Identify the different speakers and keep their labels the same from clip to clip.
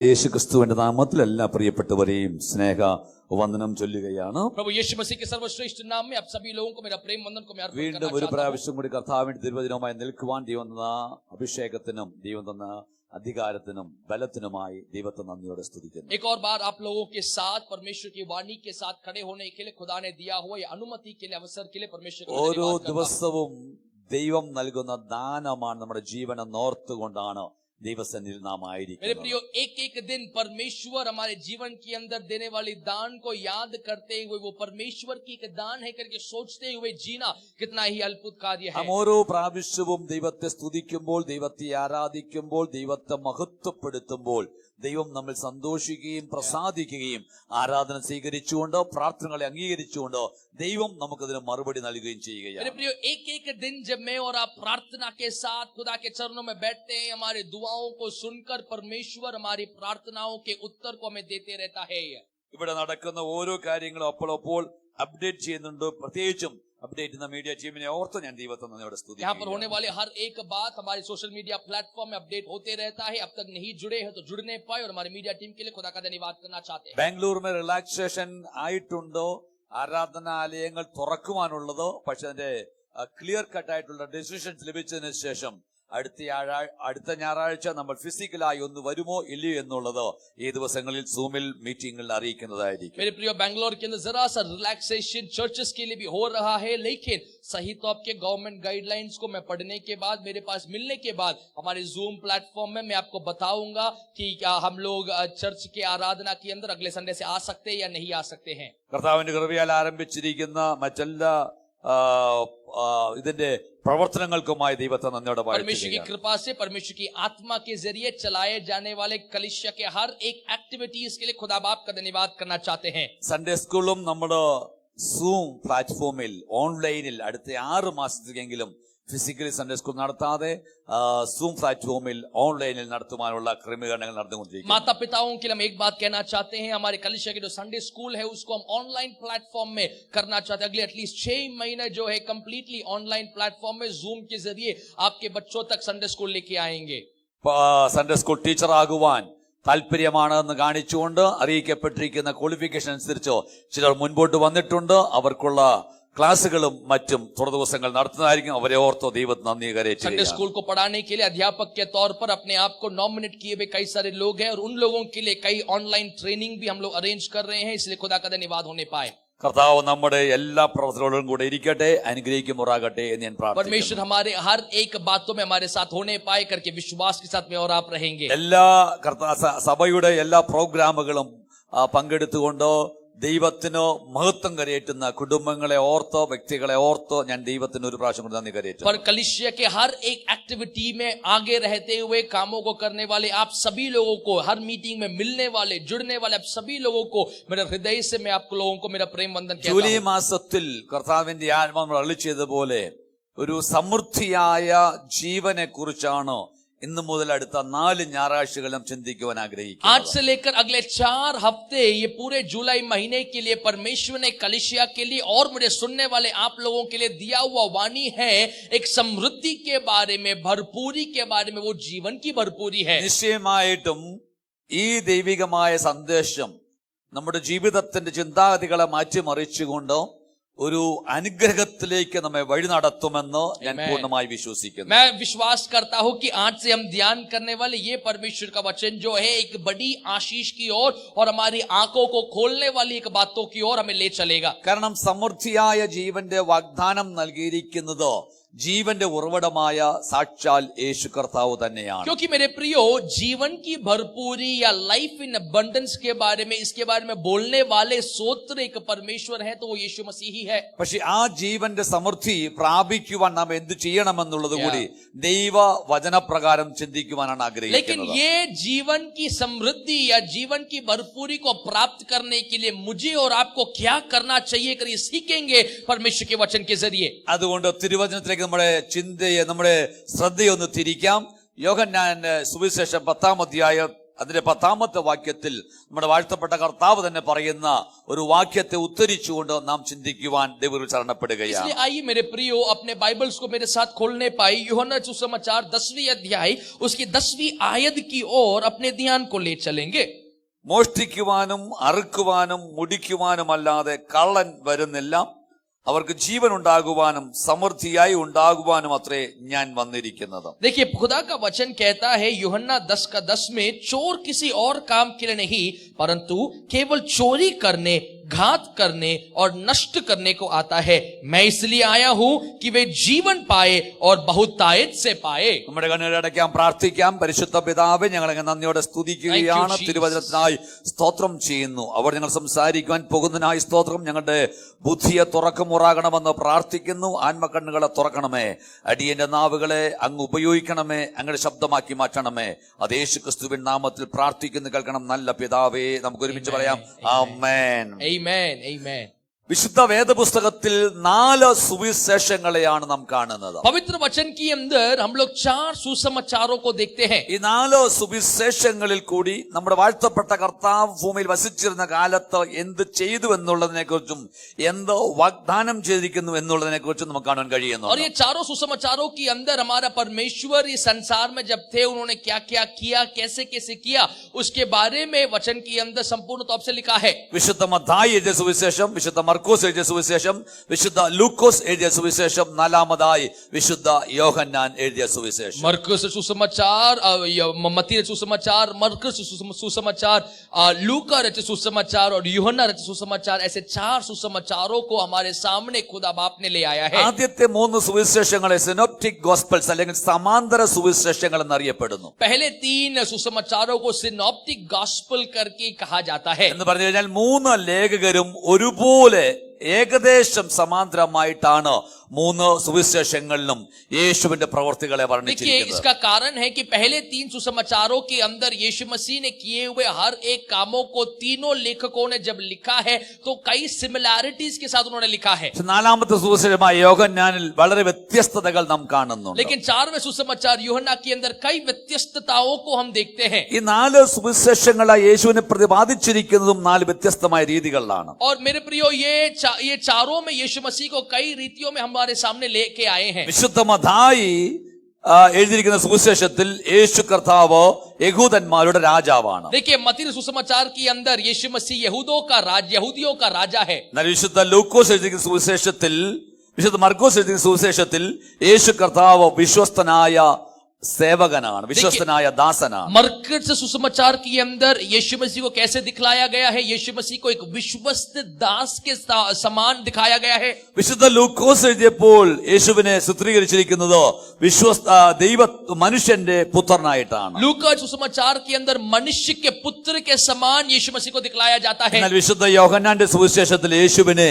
Speaker 1: യേശുക്രിസ്തുവിന്റെ നാമത്തിൽ എല്ലാ പ്രിയപ്പെട്ടവരെയും സ്നേഹ വന്ദനം ചൊല്ലുകയാണ്.
Speaker 2: प्रभु यीशु मसीह के सर्वश्रेष्ठ नाम में आप सभी लोगों को मेरा प्रेम वंदन को मैं अर्पण करना
Speaker 1: വീണ്ടും ഒരു
Speaker 2: चाहता हूं।
Speaker 1: പ്രാവശ്യം കൂടി കർത്താവിന്റെ തിരുവചനവുമായി നിൽക്കുവാൻ ദൈവം തന്ന അഭിഷേകത്തിനും ദൈവം തന്ന അധികാരത്തിനും ബലത്തിനുമായി ദൈവത്തെ നന്ദിയോടെ സ്തുതിക്കുന്നു.
Speaker 2: एक और बार आप लोगों के साथ परमेश्वर की वाणी के साथ खड़े होने के लिए खुदा ने दिया हुआ ये अनुमति के लिए अवसर के लिए परमेश्वर को
Speaker 1: ഓരോ
Speaker 2: धन्यवाद करता हूं।
Speaker 1: ദിവസവും ദൈവം നൽകുന്ന ദാനമാണ് നമ്മുടെ ജീവനെ നോർത്തുകൊണ്ടാണ് ദൈവസന്നിധിയിൽ നാം
Speaker 2: मेरे
Speaker 1: ആയിരിക്കുന്നത്.
Speaker 2: प्रियो, एक एक दिन परमेश्वर हमारे जीवन के अंदर देने वाली दान को याद करते हुए वो परमेश्वर की एक दान है करके सोचते हुए जीना कितना ही अद्भुत कार्य है।
Speaker 1: നാം ഓരോ പ്രാവശ്യവും ദൈവത്തെ സ്തുതിക്കുമ്പോൾ, ദൈവത്തെ ആരാധിക്കുമ്പോൾ, ദൈവത്തെ മഹത്വപ്പെടുത്തുമ്പോൾ ദൈവം നമ്മൾ സന്തോഷിക്കുകയും പ്രസാദിക്കുകയും ആരാധന സ്വീകരിച്ചുകൊണ്ട് പ്രാർത്ഥനകളെ അംഗീകരിച്ചുകൊണ്ട് ദൈവം നമുക്കതിന് മറുപടി നൽകുകയും ചെയ്യുകയാണ്.
Speaker 2: मेरे प्रियो, एक एक दिन जब मैं और आप प्रार्थना के साथ खुदा के चरणों में बैठते हैं, हमारे दुआओं को सुनकर परमेश्वर हमारी प्रार्थनाओं के उत्तर को हमें देते रहता है।
Speaker 1: ഇവിടെ നടക്കുന്ന ഓരോ കാര്യങ്ങളും അപ്പോൾ അപ്ഡേറ്റ് ചെയ്യുന്നുണ്ട്. പ്രത്യേകിച്ചും അപ്ഡേറ്റ് ചെയ്യുന്ന മീഡിയ ടീമിനെ ഓർത്ത് ഞാൻ ദൈവത്തെ നന്ദിയോടെ
Speaker 2: यहाँ पर
Speaker 1: സ്തുതിക്കുന്നു.
Speaker 2: होने वाले हर एक बात हमारे सोशल मीडिया प्लेटफॉर्म में अपडेट होते रहता है। अब तक नहीं जुड़े हैं तो जुड़ने पाए और हमारे मीडिया टीम के लिए खुदा का धन्यवाद करना चाहते हैं।
Speaker 1: ബാംഗ്ലൂർ റിലാക്സേഷൻ ആയിട്ടുണ്ടോ, ആരാധനാലയങ്ങൾ തുറക്കുവാനുള്ളതോ, പക്ഷെ അതിന്റെ ക്ലിയർ കട്ട് ആയിട്ടുള്ള ഡെസിഷൻസ് ലഭിച്ചതിന് ശേഷം അടുത്ത ഞായറാഴ്ച നമ്മൾ ഫിസിക്കലായി ഒന്ന് വരുമോ ഇല്ലയോ എന്നുള്ളത് ഈ ദിവസങ്ങളിൽ സൂമിൽ മീറ്റിംഗിൽ അറിയിക്കുന്നതായിരിക്കും.
Speaker 2: मेरे प्रियो, बैंगलोर के अंदर जरा सा रिलैक्सेशन चर्चेस के लिए भी हो रहा है, लेकिन सही तो आपके गवर्नमेंट गाइडलाइंस को मैं पढ़ने के बाद, मेरे पास मिलने के बाद हमारे जूम प्लेटफॉर्म में मैं आपको बताऊंगा कि क्या हम लोग चर्च के आराधना के अंदर अगले संडे से आ सकते हैं या नहीं आ सकते हैं।
Speaker 1: കർത്താവിന്റെ കൃപയാൽ ആരംഭിച്ചിരിക്കുന്ന മറ്റെല്ലാ ഇതിന്റെ പ്രവർത്തനങ്ങൾക്കുമായി ദൈവത്തെ നന്ദിയോടെ
Speaker 2: परमेश्वर की कृपा से, परमेश्वर की आत्मा के जरिए चलाए जाने वाले कलीसिया के हर एक एक्टिविटीज के लिए खुदा बाप का धन्यवाद करना चाहते हैं।
Speaker 1: സൺഡേ സ്കൂളും നമ്മുടെ സൂം പ്ലാറ്റ്ഫോമിൽ ഓൺലൈനിൽ അടുത്ത 6 മാസത്തേക്കെങ്കിലും ഫിസിക്കലി സൺഡേ സ്കൂൾ നടത്താതെ സൂം പ്ലാറ്റ്ഫോമിൽ ഓൺലൈനിൽ നടത്തുവാനുള്ള ക്രമീകരണങ്ങൾ നടന്നുകൊണ്ടിരിക്കുന്നു.
Speaker 2: माता पिताओं के लिए हम एक बात कहना चाहते हैं, हमारे कलीसिया के जो संडे स्कूल है उसको हम ऑनलाइन प्लेटफॉर्म में करना चाहते हैं। अगले एटलीस्ट 6 महीने जो है कंप्लीटली ऑनलाइन प्लेटफॉर्म में जूम के जरिए आपके बच्चों तक संडे स्कूल लेके आएंगे।
Speaker 1: സൺഡേ സ്കൂൾ ടീച്ചർ ആകുവാൻ താല്പര്യമാണെന്ന് കാണിച്ചുകൊണ്ട് അറിയിക്കപ്പെട്ടിരിക്കുന്ന ക്വാളിഫിക്കേഷൻ അനുസരിച്ചോ ചിലർ മുൻപോട്ട് വന്നിട്ടുണ്ട്. അവർക്കുള്ള ക്ലാസുകളും മറ്റും തുടർ ദിവസങ്ങൾ നടത്തുന്നതായിരിക്കും. അവരെ ഓർത്തോ ദൈവത്തിന് നന്ദി കരേറ്റുക.
Speaker 2: संडे स्कूल को पढ़ाने के लिए अध्यापक के तौर पर अपने आप को नॉमिनेट किए हुए कई सारे लोग हैं और उन लोगों के लिए कई ऑनलाइन ट्रेनिंग भी हम लोग अरेंज कर रहे हैं, इसलिए खुदा का धन्यवाद होने पाए।
Speaker 1: കർത്താവ് നമ്മുടെ എല്ലാ പ്രവർത്തനങ്ങളോടും കൂടെ ഇരിക്കട്ടെ, അനുഗ്രഹിക്കുമാറാകട്ടെ എന്ന് ഞാൻ പ്രാർത്ഥിക്കുന്നു.
Speaker 2: परमेश्वर हमारे हर एक बातों में हमारे साथ होने पाए करके विश्वास के साथ में और आप रहेंगे।
Speaker 1: എല്ലാ സഭയുടെ എല്ലാ പ്രോഗ്രാമുകളും പങ്കെടുത്തുകൊണ്ട് ദൈവത്തിന് മഹത്വം കരയേറ്റുന്ന കുടുംബങ്ങളെ ഓർത്തോ വ്യക്തികളെ ഓർത്തോ ഞാൻ ദൈവത്തിന് ഒരു പ്രാവശ്യം കൂടി നന്ദി കരയേറ്റുന്നു.
Speaker 2: पर कलीसिया के हर एक एक्टिविटी में आगे रहते हुए कामों को करने वाले आप सभी लोगों को, हर मीटिंग में मिलने वाले, जुड़ने वाले आप सभी लोगों को मेरे हृदय से मैं आप लोगों को मेरा प्रेम वंदन कहता
Speaker 1: ജൂലൈ
Speaker 2: हूं।
Speaker 1: മാസത്തിൽ കർത്താവിന്റെ ആത്മാവ് അരുളിച്ചതുപോലെ ഒരു സമൃദ്ധിയായ ജീവനെ കുറിച്ചാണ് ഇന്നു മുതൽ അടുത്ത 4 ഞായറാഴ്ചകൾ നാം ചിന്തിക്കുവാൻ ആഗ്രഹിക്കുന്നു.
Speaker 2: आज से लेकर अगले 4 हफ्ते ये पूरे जुलाई महीने के लिए परमेश्वर ने कलीसिया के लिए और मुझे सुनने वाले आप लोगों के लिए दिया हुआ वाणी है एक समृद्धि के बारे में, भरपूरी के बारे में, वो जीवन की भरपूरी है।
Speaker 1: നിശ്ചയമായിട്ടും ഈ ദൈവികമായ സന്ദേശം നമ്മുടെ ജീവിതത്തിന്റെ ചിന്താഗതികളെ മാറ്റിമറിച്ചുകൊണ്ട് ഒരു അനുഗ്രഹത്തിലേക്ക് നമ്മെ വഴി നടത്തുമെന്ന് ഞാൻ പൂർണ്ണമായി വിശ്വസിക്കുന്നു.
Speaker 2: मैं विश्वास करता हूं कि आज से हम ध्यान करने वाले ये परमेश्वर का वचन जो है एक बड़ी आशीष की ओर और हमारी आंखों को खोलने वाली एक बातों की ओर हमें ले चलेगा।
Speaker 1: കാരണം സമൃദ്ധിയായ ജീവന്റെ വാഗ്ദാനം നൽകിയിരിക്കുന്നത് ജീവന്റെ ഉറവിടമായ സാക്ഷാൽ യേശു കർത്താവ് തന്നെയാണ്.
Speaker 2: क्योंकि मेरे प्रियो, जीवन की भरपूरी या लाइफ इन अबंडेंस के बारे में, इसके बारे में बोलने वाले सोत्र एक परमेश्वर है तो वो यीशु मसीह ही है।
Speaker 1: പക്ഷെ ആ ജീവന്റെ സമൃദ്ധി പ്രാപിക്കുവാൻ നാം എന്ത് ചെയ്യണമെന്നുള്ളത് കൂടി ദൈവ വചനപ്രകാരം ചിന്തിക്കുവാനാണ്
Speaker 2: लेकिन
Speaker 1: ആഗ്രഹിക്കുന്നത്.
Speaker 2: ये जीवन की समृद्धि या जीवन की भरपूरी को प्राप्त करने के लिए मुझे और आपको क्या करना चाहिए कर सीखेंगे परमेश्वर के वचन के जरिए।
Speaker 1: അതുകൊണ്ട് തിരുവചനത്തിലേക്ക് നമ്മുടെ ചിന്തയെ, നമ്മുടെ ശ്രദ്ധയെ ഒന്ന് തിരിക്കാം. യോഹന്നാന്റെ സുവിശേഷം 10-ാം അധ്യായം അതിന്റെ 10ാമത്തെ വാക്യത്തിൽ നമ്മുടെ വാഴ്ത്തപ്പെട്ട കർത്താവ് തന്നെ പറയുന്ന ഒരു വാക്യത്തെ ഉദ്ധരിച്ചുകൊണ്ട് നാം ചിന്തിക്കുവാൻ ദൈവത്തിൽ ശരണപ്പെടുകയാണ്.
Speaker 2: इसलिए आइए मेरे प्रियो अपने बाइबल्स को मेरे साथ खोलने पाए यूहन्ना सुसमाचार 10वीं अध्याय उसकी 10वीं आयत की ओर अपने ध्यान को ले चलेंगे.
Speaker 1: മോഷ്ടിക്കുവാനും അറുക്കുവാനും മുടിക്കുവാനുമല്ലാതെ കള്ളൻ വരുന്നില്ല, അവർക്ക് ജീവൻ ഉണ്ടാകുവാനും സമൃദ്ധിയായി ഉണ്ടാകുവാനും അത്രേ ഞാൻ വന്നിരിക്കുന്നത്.
Speaker 2: देखिए खुदा का वचन कहता है यूहन्ना 10:10 में चोर किसी और काम के लिए नहीं परंतु केवल चोरी करने, घात करने और नष्ट करने को आता है. मैं इसलिए आया हूं कि वे जीवन पाए और बहुतायत से पाए.
Speaker 1: നമ്മുടെ കണ്ണുകളടയ്ക്കാം, പ്രാർത്ഥിക്കാം. പരിശുദ്ധ പിതാവേ, ഞങ്ങളെ നന്ദിയോടെ സ്തുതിക്കുകയാണ്, തിരുവചനത്തിനായി സ്തോത്രം ചെയ്യുന്നു. അവർ ഞങ്ങൾ സംസാരിക്കുവാൻ പോകുന്നതിനായി സ്തോത്രം. ഞങ്ങളുടെ ബുദ്ധിയെ തുറക്കുമുറാകണമെന്ന് പ്രാർത്ഥിക്കുന്നു. ആത്മക്കണ്ണുകളെ തുറക്കണമേ, അടിയന്റെ നാവുകളെ അങ്ങ് ഉപയോഗിക്കണമേ, അങ്ങയുടെ ശബ്ദമാക്കി മാറ്റണമേ. അത് യേശു ക്രിസ്തുവിൻ നാമത്തിൽ പ്രാർത്ഥിക്കുന്നു, കേൾക്കണം നല്ല പിതാവേ. നമുക്ക് ഒരുമിച്ച് പറയാം, ആമേൻ.
Speaker 2: Amen. Amen.
Speaker 1: വിശുദ്ധ വേദപുസ്തകത്തിൽ 4 സുവിശേഷങ്ങളെയാണ് നാം കാണുന്നത്.
Speaker 2: पवित्र वचन के अंदर हम लोग 4 सुसमाचारों को देखते हैं.
Speaker 1: ഈ 4 സുവിശേഷങ്ങളിൽ കൂടി നമ്മുടെ വാഴ്ത്തപ്പെട്ട കർത്താവ് ഭൂമിയിൽ വസിച്ചിരുന്ന കാലത്ത് എന്ത് ചെയ്തു എന്നുള്ളതിനെ കുറിച്ചും എന്ത് വാഗ്ദാനം ചെയ്തിരിക്കുന്നു എന്നുള്ളതിനെ കുറിച്ചും നമുക്ക് കാണാൻ കഴിയുന്നു.
Speaker 2: और ये चारों सुसमाचारों के अंदर हमारा परमेश्वर इस संसार में जब थे उन्होंने क्या क्या किया, कैसे कैसे किया, उसके बारे में वचन के अंदर संपूर्ण तौर से लिखा है.
Speaker 1: വിശുദ്ധ മത്തായി എഴുതിയ സുവിശേഷം, വിശുദ്ധ മർക്കോസ് എഴുതിയ സുവിശേഷം, വിശുദ്ധ ലൂക്കോസ് എഴുതിയ സുവിശേഷം, 4ാമതായി വിശുദ്ധ യോഹന്നാൻ എഴുതിയ സുവിശേഷം.
Speaker 2: मरकुस सुसमाचार, मत्ती सुसमाचार, मरकुस सुसमाचार, लूका रचित सुसमाचार और यूहन्ना रचित सुसमाचार, ऐसे 4 सुसमाचारों को हमारे सामने खुदा बाप ने ले आया है.
Speaker 1: ആദ്യത്തെ 3 സുവിശേഷങ്ങളെ സിനോപ്റ്റിക് ഗോസ്പൽസ് അല്ലെങ്കിൽ സമാന്തര സുവിശേഷങ്ങൾ എന്നറിയപ്പെടുന്നു.
Speaker 2: पहले 3 सुसमाचारों को सिनॉप्टिक गॉस्पेल करके कहा जाता है.
Speaker 1: എന്ന് പറഞ്ഞു കഴിഞ്ഞാൽ 3 ലേഖകരും ഒരുപോലെ ഏകദേശം സമാന്തരമായിട്ടാണ് 3 സുവിശേഷങ്ങളിലും യേശുവിന്റെ പ്രവൃത്തികളെ
Speaker 2: देखिए
Speaker 1: വർണ്ണിച്ചിരിക്കുന്നത്.
Speaker 2: इसका कारण है कि पहले 3 सुसमाचारों के अंदर यीशु मसीह ने किए हुए हर एक कामों को तीनों लेखकों ने जब लिखा है तो कई सिमिलैरिटीज के साथ उन्होंने लिखा है.
Speaker 1: 4ാമത്തെ സുവിശേഷമായ യോഹന്നാനിൽ വളരെ വ്യത്യസ്തതകൾ നാം കാണുന്നുണ്ട്.
Speaker 2: लेकिन 4वें सुसमाचार यूहन्ना के अंदर कई व्यत्यस्तताओं को हम देखते हैं.
Speaker 1: ഈ 4 സുവിശേഷങ്ങളായി യേശുവിനെ പ്രതിപാദിച്ചിരിക്കുന്നതും 4 വ്യത്യസ്തമായ രീതികളിലാണ്.
Speaker 2: और मेरे प्रियो ये चारों में यीशु मसीह को कई रीतियों में हमारे सामने लेके आए हैं.
Speaker 1: വിശുദ്ധ മത്തായി എഴുതിയിരിക്കുന്ന സുവിശേഷത്തിൽ യേശു കർത്താവ് യഹൂദന്മാരുടെ രാജാവാണ്.
Speaker 2: देखिए मत्ती सुसमाचार के अंदर यीशु मसीह यहूदियों का राजा है.
Speaker 1: എന്നാൽ വിശുദ്ധ ലൂക്കോസ് എഴുതിയിരിക്കുന്ന സുവിശേഷത്തിൽ, വിശുദ്ധ മർക്കോസ് എഴുതിയിരിക്കുന്ന സുവിശേഷത്തിൽ യേശു കർത്താവ് വിശ്വസ്തനായ सेवकनान, विश्वस्तनाय दासनान.
Speaker 2: मरकुस सुसमाचार के अंदर यीशु मसीह को कैसे दिखलाया गया है? यीशु मसीह को एक विश्वस्त दास के समान दिखाया गया है.
Speaker 1: വിശുദ്ധ ലൂക്കോസ് എഴുതിയപ്പോൾ യേശുവിനെ ചിത്രീകരിച്ചിരിക്കുന്നത് വിശ്വസ്ത ദൈവ മനുഷ്യന്റെ പുത്രനായിട്ടാണ്.
Speaker 2: लूका सुसमाचार के अंदर मनुष्य के पुत्र के समान यीशु मसीह को दिखलाया जाता है.
Speaker 1: എന്നാൽ വിശുദ്ധ യോഹന്നാന്റെ സുവിശേഷത്തിൽ യേശുവിനെ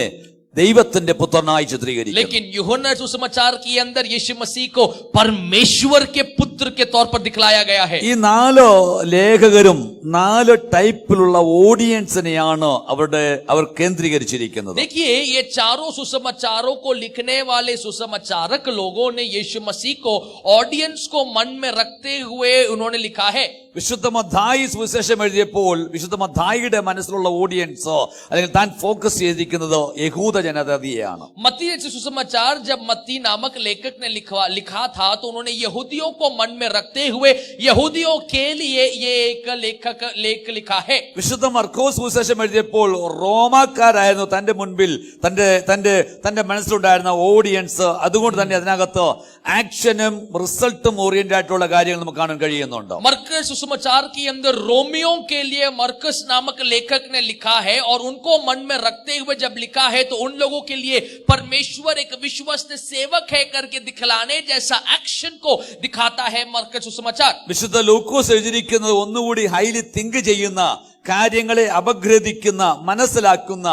Speaker 1: ദൈവത്തിന്റെ പുത്രനായി ചിത്രീകരിക്കുന്നു.
Speaker 2: लेकिन यूहन्ना सुसमाचार के अंदर यीशु मसीह को परमेश्वर के पुत्र के तौर पर दिखलाया गया है.
Speaker 1: ഈ 4 ലേഖകരും 4 ടൈപ്പിലുള്ള ഓഡിയൻസിനെയാണ് അവർ കേന്ദ്രീകരിച്ചിരിക്കുന്നത്.
Speaker 2: देखिए ये चारों सुसमाचारों को लिखने वाले सुसमाचारक लोगों ने यीशु मसीह को ऑडियंस को मन में रखते हुए उन्होंने लिखा है.
Speaker 1: വിശുദ്ധ മത്തായി സുവിശേഷം എഴുതിയപ്പോൾ വിശുദ്ധ മത്തായിയുടെ മനസ്സിലുള്ള ഓഡിയൻസ് അല്ലെങ്കിൽ താൻ ഫോക്കസ് ചെയ്തിരിക്കുന്നത് യഹൂദ ജനതയെയാണ്.
Speaker 2: मत्ती सुसमाचार जब मत्ती नामक लेखक ने लिखा था तो उन्होंने यहूदियों को मन में रखते हुए यहूदियों के लिए ये एक लेख लिखा है.
Speaker 1: വിശുദ്ധ മർക്കോസ് സുവിശേഷം എഴുതിയപ്പോൾ റോമാക്കാരായിരുന്നു തന്റെ മുൻപിൽ തന്റെ മനസ്സിലുണ്ടായിരുന്ന ഓഡിയൻസ്. അതുകൊണ്ട് തന്നെ അതിനകത്ത് ആക്ഷനും റിസൾട്ടും ഓറിയന്റഡ് ആയിട്ടുള്ള കാര്യങ്ങൾ നമുക്ക് കാണാൻ കഴിയുന്നുണ്ട്.
Speaker 2: मरकुस सुसमाचार के अंदर रोमियों के लिए मरकुस नामक लेखक ने लिखा है और उनको मन में रखते हुए जब लिखा है तो उन लोगों के लिए परमेश्वर एक विश्वस्त सेवक है करके दिखलाने जैसा एक्शन को दिखाता है मरकुस सुसमाचार.
Speaker 1: വിശുദ്ധ ലൂക്കോസ് എഴുതിയിരിക്കുന്നത് ഒന്നുകൂടി ഹൈലി തിങ്ക് ചെയ്യുന്ന, കാര്യങ്ങളെ അപഗ്രഥിക്കുന്ന, മനസ്സിലാക്കുന്ന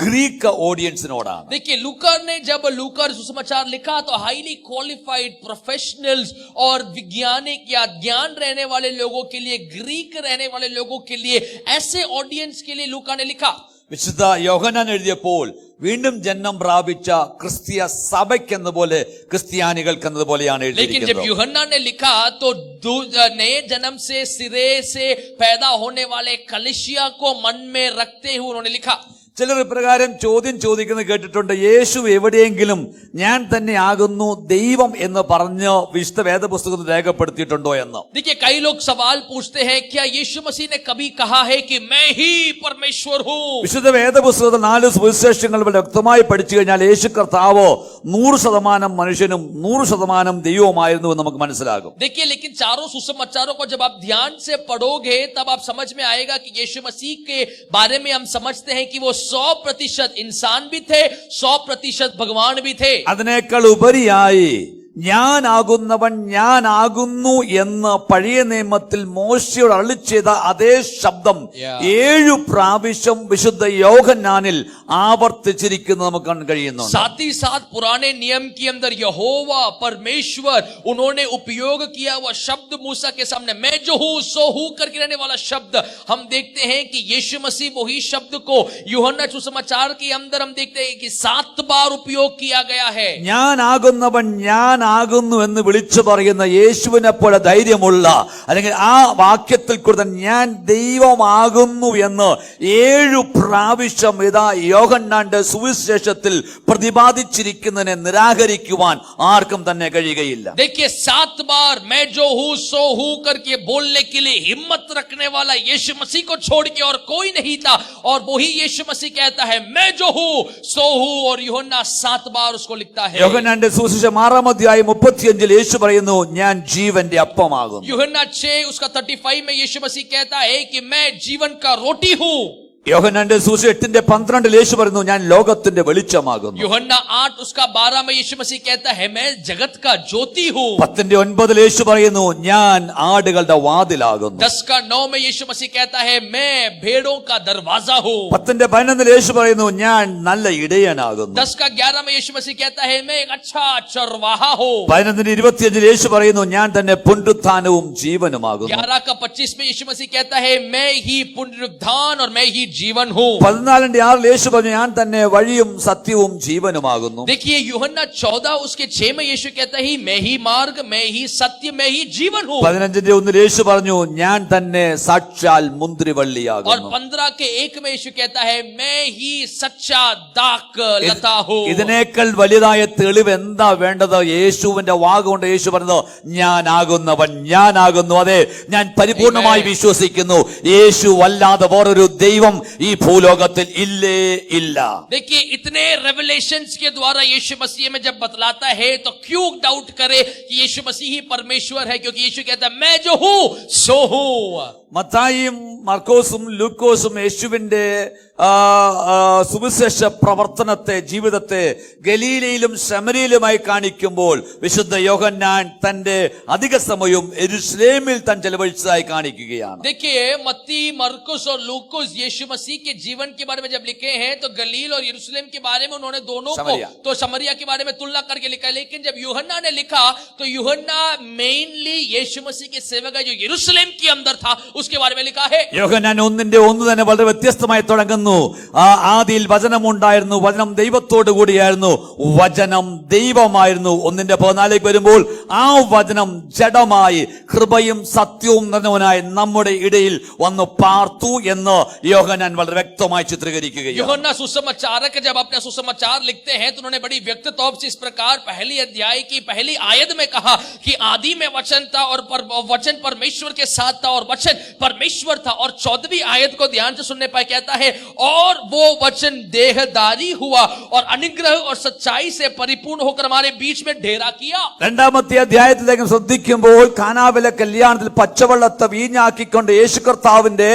Speaker 1: ഗ്രീക്ക് ഓഡിയൻസിനോടാണ്.
Speaker 2: देखिए लूका ने जब लूका सुसमाचार लिखा तो हाईली क्वालिफाइड प्रोफेशनल्स और वैज्ञानिक या ज्ञान रहने वाले लोगों के लिए, ग्रीक रहने वाले लोगों के लिए, ऐसे ऑडियंस के लिए लूका ने लिखा.
Speaker 1: വിശുദ്ധ യോഹന്നാൻ എഴുതിയപ്പോൾ വീണ്ടും ജന്മം പ്രാപിച്ച ക്രിസ്തീയ സഭയ്ക്കെന്നപോലെ ക്രിസ്ത്യാനികൾക്കെന്നതുപോലെയാണ്
Speaker 2: लेकिन जब
Speaker 1: എഴുതിയിരിക്കുന്നത്.
Speaker 2: यूहन्ना ने लिखा तो नए जन्म से सिरे से पैदा होने वाले कलीसिया को मन में रखते हुए उन्होंने लिखा.
Speaker 1: ചിലർ ഇപ്രകാരം ചോദ്യം ചോദിക്കുന്നത് കേട്ടിട്ടുണ്ട്. യേശു എവിടെയെങ്കിലും ഞാൻ തന്നെ ആകുന്നു ദൈവം എന്ന് പറഞ്ഞ് വിശുദ്ധ വേദപുസ്തകത്തിൽ രേഖപ്പെടുത്തിയിട്ടുണ്ടോ എന്ന്.
Speaker 2: देखिए कई लोग सवाल पूछते हैं क्या यीशु मसीह ने कभी कहा है कि मैं ही परमेश्वर हूँ.
Speaker 1: വിശുദ്ധ വേദപുസ്തകത്തിൽ 4 സുവിശേഷങ്ങൾ വ്യക്തമായി പഠിച്ചു കഴിഞ്ഞാൽ യേശു കർത്താവ് 100% മനുഷ്യനും 100% ദൈവവുമായിരുന്നു എന്ന് നമുക്ക് മനസ്സിലാകും.
Speaker 2: देखिए लेकिन चारों सुसमाचारों को जब आप ध्यान से पढ़ोगे तब आप समझ में आएगा कि यीशु मसीह के बारे में हम समझते हैं कि वो 100% इंसान भी थे, 100% भगवान भी थे.
Speaker 1: അതിനേക്കാൾ ഉപരിയായി ഞാനാകുന്നവൻ ഞാനാകുന്നു എന്ന് പഴയ നിയമത്തിൽ മോശയോട് അരുളിച്ചെയ്ത അതേ ശബ്ദം 7 പ്രാവശ്യം വിശുദ്ധ യോഹന്നാനിൽ ആവർത്തിച്ചിരിക്കുന്നത് നമുക്ക് കാണാൻ കഴിയുന്നുണ്ട്.
Speaker 2: साथ ही साथ पुराने नियम के अंदर यहोवा परमेश्वर उन्होंने उपयोग किया हुआ शब्द मूसा के सामने मैं जो हूं सो हूं करके रहने वाला शब्द हम देखते हैं कि यीशु मसीह वही शब्द को यूहन्ना सुसमाचार के अंदर हम देखते हैं कि 7 बार उपयोग किया गया है.
Speaker 1: ഞാനാകുന്നവൻ ഞാനാകുന്നു എന്ന് വിളിച്ചു പറയുന്ന യേശുവിനെ പോലെ ധൈര്യമുള്ള അല്ലെങ്കിൽ ആ വാക്യത്തിൽ കൂടെ ഞാൻ ദൈവമാകുന്നു എന്ന് 7 പ്രാവശ്യം ഇതാ യോഹന്നാന്റെ സുവിശേഷത്തിൽ പ്രതിപാദിച്ചിരിക്കുന്നതിനെ നിരാകരിക്കുവാൻ ആർക്കും തന്നെ കഴിയുകയില്ല.
Speaker 2: देखिए 7 बार मैं जो हूं सो हूं करके बोलने के लिए हिम्मत रखने वाला यीशु मसीह को छोड़ के और कोई नहीं था और वही यीशु मसीह कहता है मैं जो हूं सो हूं और यूहन्ना 7 बार उसको लिखता है.
Speaker 1: യോഹന്നാന്റെ സുവിശേഷം 6-ാം അധ്യായം 35 യേശു പറയുന്നു ഞാൻ ജീവന്റെ അപ്പമാകുന്നു.
Speaker 2: यूहन्ना 6 उसका 35 में यीशु मसीह कहता है कि मैं जीवन का रोटी हूं.
Speaker 1: യോഹന്നാന്റെ സുവിശേഷം 8:12 യേശു പറയുന്നു ഞാൻ ലോകത്തിന്റെ വെളിച്ചമാകുന്നു.
Speaker 2: यूहन्ना 8 उसका 12 में यीशु मसीह कहता है मैं जगत का ज्योति हूं.
Speaker 1: 10:9 യേശു പറയുന്നു ഞാൻ ആടുകളുടെ വാതിലാകുന്നു.
Speaker 2: 10 का 9 में यीशु मसीह कहता है मैं भेड़ों का दरवाजा हूं.
Speaker 1: 10:11 യേശു പറയുന്നു ഞാൻ നല്ല ഇടയനാകുന്നു.
Speaker 2: 10 का 11 में यीशु मसीह कहता है मैं एक अच्छा चरवाहा हूं.
Speaker 1: 11:25 യേശു പറയുന്നു ഞാൻ തന്നെ പുനരുത്ഥാനവും ജീവനുമാകുന്നു.
Speaker 2: 11 का 25 में यीशु मसीह कहता है मैं ही पुनरुत्थान और मैं ही जीवन हूं.
Speaker 1: 14:6 യേശു പറഞ്ഞു ഞാൻ തന്നെ വഴിയും സത്യവും ജീവനുമാകുന്നു.
Speaker 2: देखिए यूहन्ना 14 उसके 6 में यीशु कहता है मैं ही मार्ग मैं ही सत्य मैं ही जीवन हूं.
Speaker 1: 15:1 യേശു പറഞ്ഞു ഞാൻ തന്നെ സാക്ഷാൽ മുന്തിരിവള്ളിയാകുന്നു.
Speaker 2: और 15 के 1 में यीशु कहता है मैं ही सच्चा दाख लता हूं.
Speaker 1: ഇതിനേക്കാൾ വലുതായ തെളിവ് എന്താ വേണ്ടത്? യേശുവിന്റെ വാക്കുകൊണ്ട് യേശു പറഞ്ഞത് ഞാനാകുന്നവൻ ഞാനാകുന്നു. അതെ ഞാൻ പരിപൂർണമായി വിശ്വസിക്കുന്നു യേശു അല്ലാതെ വേറൊരു ദൈവം ഈ ഭൂലോകത്തിൽ ഇല്ലേ ഇല്ല.
Speaker 2: देखिए इतने रेवलेशंस के द्वारा यीशु मसीह में जब बतलाता है तो क्यों डाउट करे कि यीशु मसीह ही परमेश्वर है, क्योंकि यीशु कहता है मैं जो हूं सो हूं.
Speaker 1: മത്തായിയും മർക്കോസും ലൂക്കോസും യേശുവിന്റെ സുവിശേഷ പ്രവർത്തനത്തെ ജീവിതത്തെ ഗലീലയിലും ശമരിയിലുമായി കാണിക്കുമ്പോൾ വിശുദ്ധ യോഹന്നാൻ തന്റെ അധിക സമയവും യെരുശലേമിൽ താൻ ചെലവഴിച്ചതായി കാണിക്കുകയാണ്.
Speaker 2: देखिए मत्ती मरकुस और लूकोस यीशु मसीह के जीवन के बारे में जब लिखे हैं तो गलील और यरूशलेम के बारे में उन्होंने दोनों को तो समरिया के बारे में तुलना करके लिखा है. लेकिन जब यूहन्ना ने लिखा तो यूहन्ना मेनली यीशु मसीह के सेवक है जो यरूशलेम के अंदर था उसके बारे में लिखा है.
Speaker 1: യോഹന്നാൻ 1:1 തന്നെ വളരെ വ്യത്യസ്തമായി തുടങ്ങുന്നു. ആദിയിൽ വചനം ഉണ്ടായിരുന്നു, വചനം ദൈവത്തോടു കൂടിയായിരുന്നു, വചനം ദൈവമായിരുന്നു. 1:14 വരുമ്പോൾ ആ വചനം ജഡമായി കൃപയും സത്യവും നിറഞ്ഞവനായി നമ്മുടെ ഇടയിൽ വന്നു പാർത്തു എന്ന് യോഹന്നാൻ വളരെ വ്യക്തമായി ചിത്രീകരിക്കുകയാണ്.
Speaker 2: यूहन्ना सुसमाचारक जब अपने सुसमाचार लिखते हैं तो उन्होंने बड़ी व्यक्त तौर से इस प्रकार पहली अध्याय की पहली आयत में कहा कि आदि में वचन था और वचन परमेश्वर के साथ था और वचन परमेश्वर था. और 14वीं आयत को ध्यान से सुनने पर कहता है और वो वचन देहधारी हुआ और अनुग्रह और सच्चाई से परिपूर्ण होकर हमारे बीच में डेरा किया.
Speaker 1: രണ്ടാമത്തെ അധ്യായത്തിലേക്ക് ശ്രദ്ധിക്കുമ്പോൾ കാനാവിലെ കല്യാണത്തിൽ പച്ചവെള്ളത്തെ വീഞ്ഞാക്കിക്കൊണ്ട് യേശു കർത്താവിന്റെ